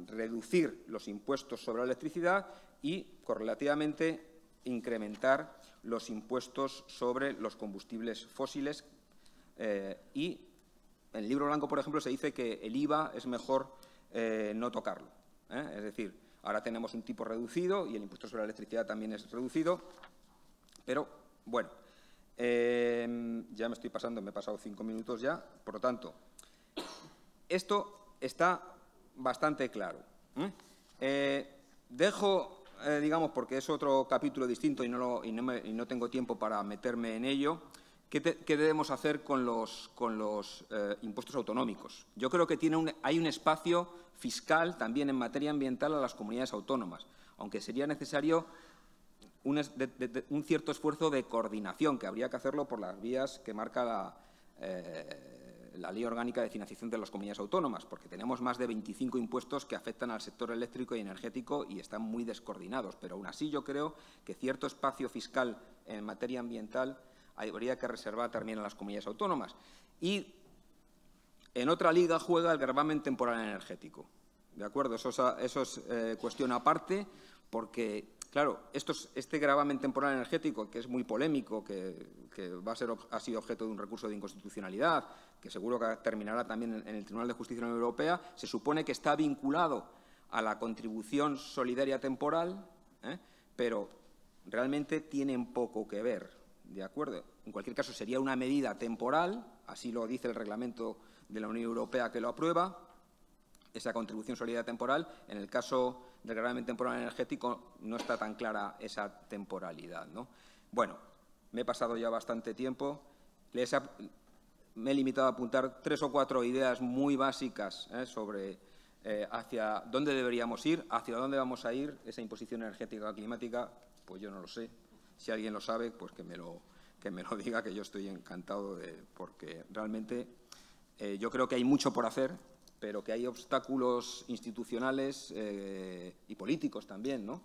reducir los impuestos sobre la electricidad y, correlativamente, incrementar los impuestos sobre los combustibles fósiles. Y en el libro blanco, por ejemplo, se dice que el IVA es mejor no tocarlo. Es decir, ahora tenemos un tipo reducido y el impuesto sobre la electricidad también es reducido. Pero, bueno, ya me estoy pasando, me he pasado 5 minutos ya. Por lo tanto, esto está bastante claro. Dejo, digamos, porque es otro capítulo distinto y no tengo tiempo para meterme en ello, ¿qué debemos hacer con los impuestos autonómicos? Yo creo que hay un espacio fiscal también en materia ambiental a las comunidades autónomas, aunque sería necesario un cierto esfuerzo de coordinación, que habría que hacerlo por las vías que marca la Ley Orgánica de Financiación de las Comunidades Autónomas, porque tenemos más de 25 impuestos que afectan al sector eléctrico y energético y están muy descoordinados. Pero aún así yo creo que cierto espacio fiscal en materia ambiental habría que reservar también a las comunidades autónomas. Y en otra liga juega el gravamen temporal energético. ¿De acuerdo? Eso es cuestión aparte, porque, claro, este gravamen temporal energético, que es muy polémico, que ha sido objeto de un recurso de inconstitucionalidad, que seguro que terminará también en el Tribunal de Justicia de la Unión Europea, se supone que está vinculado a la contribución solidaria temporal, pero realmente tienen poco que ver, ¿de acuerdo? En cualquier caso, sería una medida temporal, así lo dice el reglamento de la Unión Europea que lo aprueba, esa contribución solidaria temporal. En el caso del régimen temporal energético no está tan clara esa temporalidad, ¿no? Bueno, me he pasado ya bastante tiempo. Me he limitado a apuntar 3 o 4 ideas muy básicas sobre hacia dónde deberíamos ir, hacia dónde vamos a ir. Esa imposición energética climática, pues yo no lo sé. Si alguien lo sabe, pues que me lo diga, que yo estoy encantado, porque realmente yo creo que hay mucho por hacer, pero que hay obstáculos institucionales y políticos también, ¿no?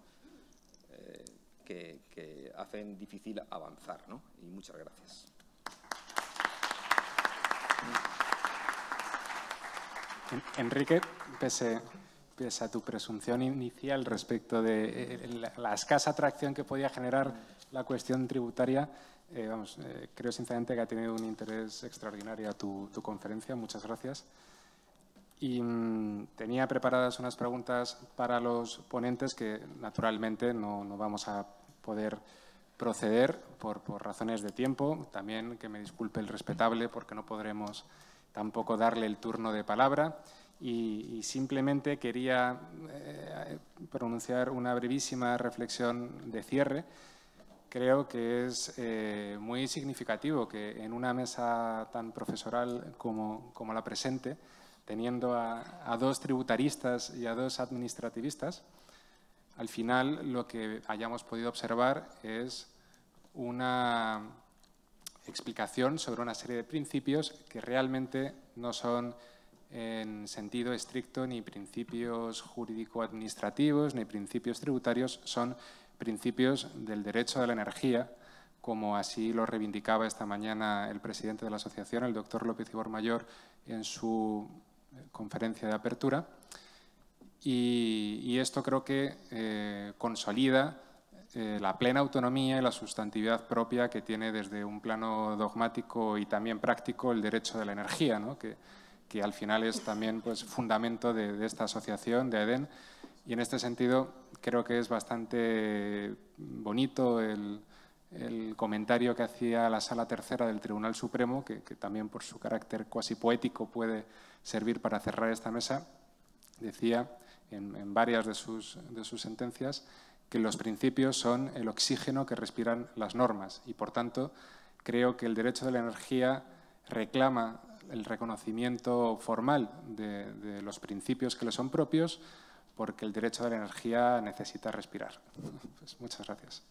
Que hacen difícil avanzar, ¿no? Y muchas gracias. Enrique, pese a tu presunción inicial respecto de la escasa atracción que podía generar la cuestión tributaria, creo sinceramente que ha tenido un interés extraordinario tu conferencia. Muchas gracias. Y tenía preparadas unas preguntas para los ponentes que, naturalmente, no vamos a poder proceder por razones de tiempo. También que me disculpe el respetable, porque no podremos tampoco darle el turno de palabra. Y simplemente quería pronunciar una brevísima reflexión de cierre. Creo que es muy significativo que en una mesa tan profesoral como la presente, teniendo a 2 tributaristas y a 2 administrativistas, al final lo que hayamos podido observar es una explicación sobre una serie de principios que realmente no son en sentido estricto ni principios jurídico-administrativos ni principios tributarios, son principios del derecho de la energía, como así lo reivindicaba esta mañana el presidente de la asociación, el doctor López Ibor Mayor, en su conferencia de apertura. Y esto creo que consolida la plena autonomía y la sustantividad propia que tiene desde un plano dogmático y también práctico el derecho de la energía, ¿no? que al final es también pues, fundamento de esta asociación, de AEDEN. Y en este sentido creo que es bastante bonito el comentario que hacía la Sala Tercera del Tribunal Supremo, que también por su carácter cuasi poético puede servir para cerrar esta mesa. Decía en varias de sus sentencias que los principios son el oxígeno que respiran las normas y, por tanto, creo que el derecho de la energía reclama el reconocimiento formal de los principios que le son propios, porque el derecho de la energía necesita respirar. Pues muchas gracias.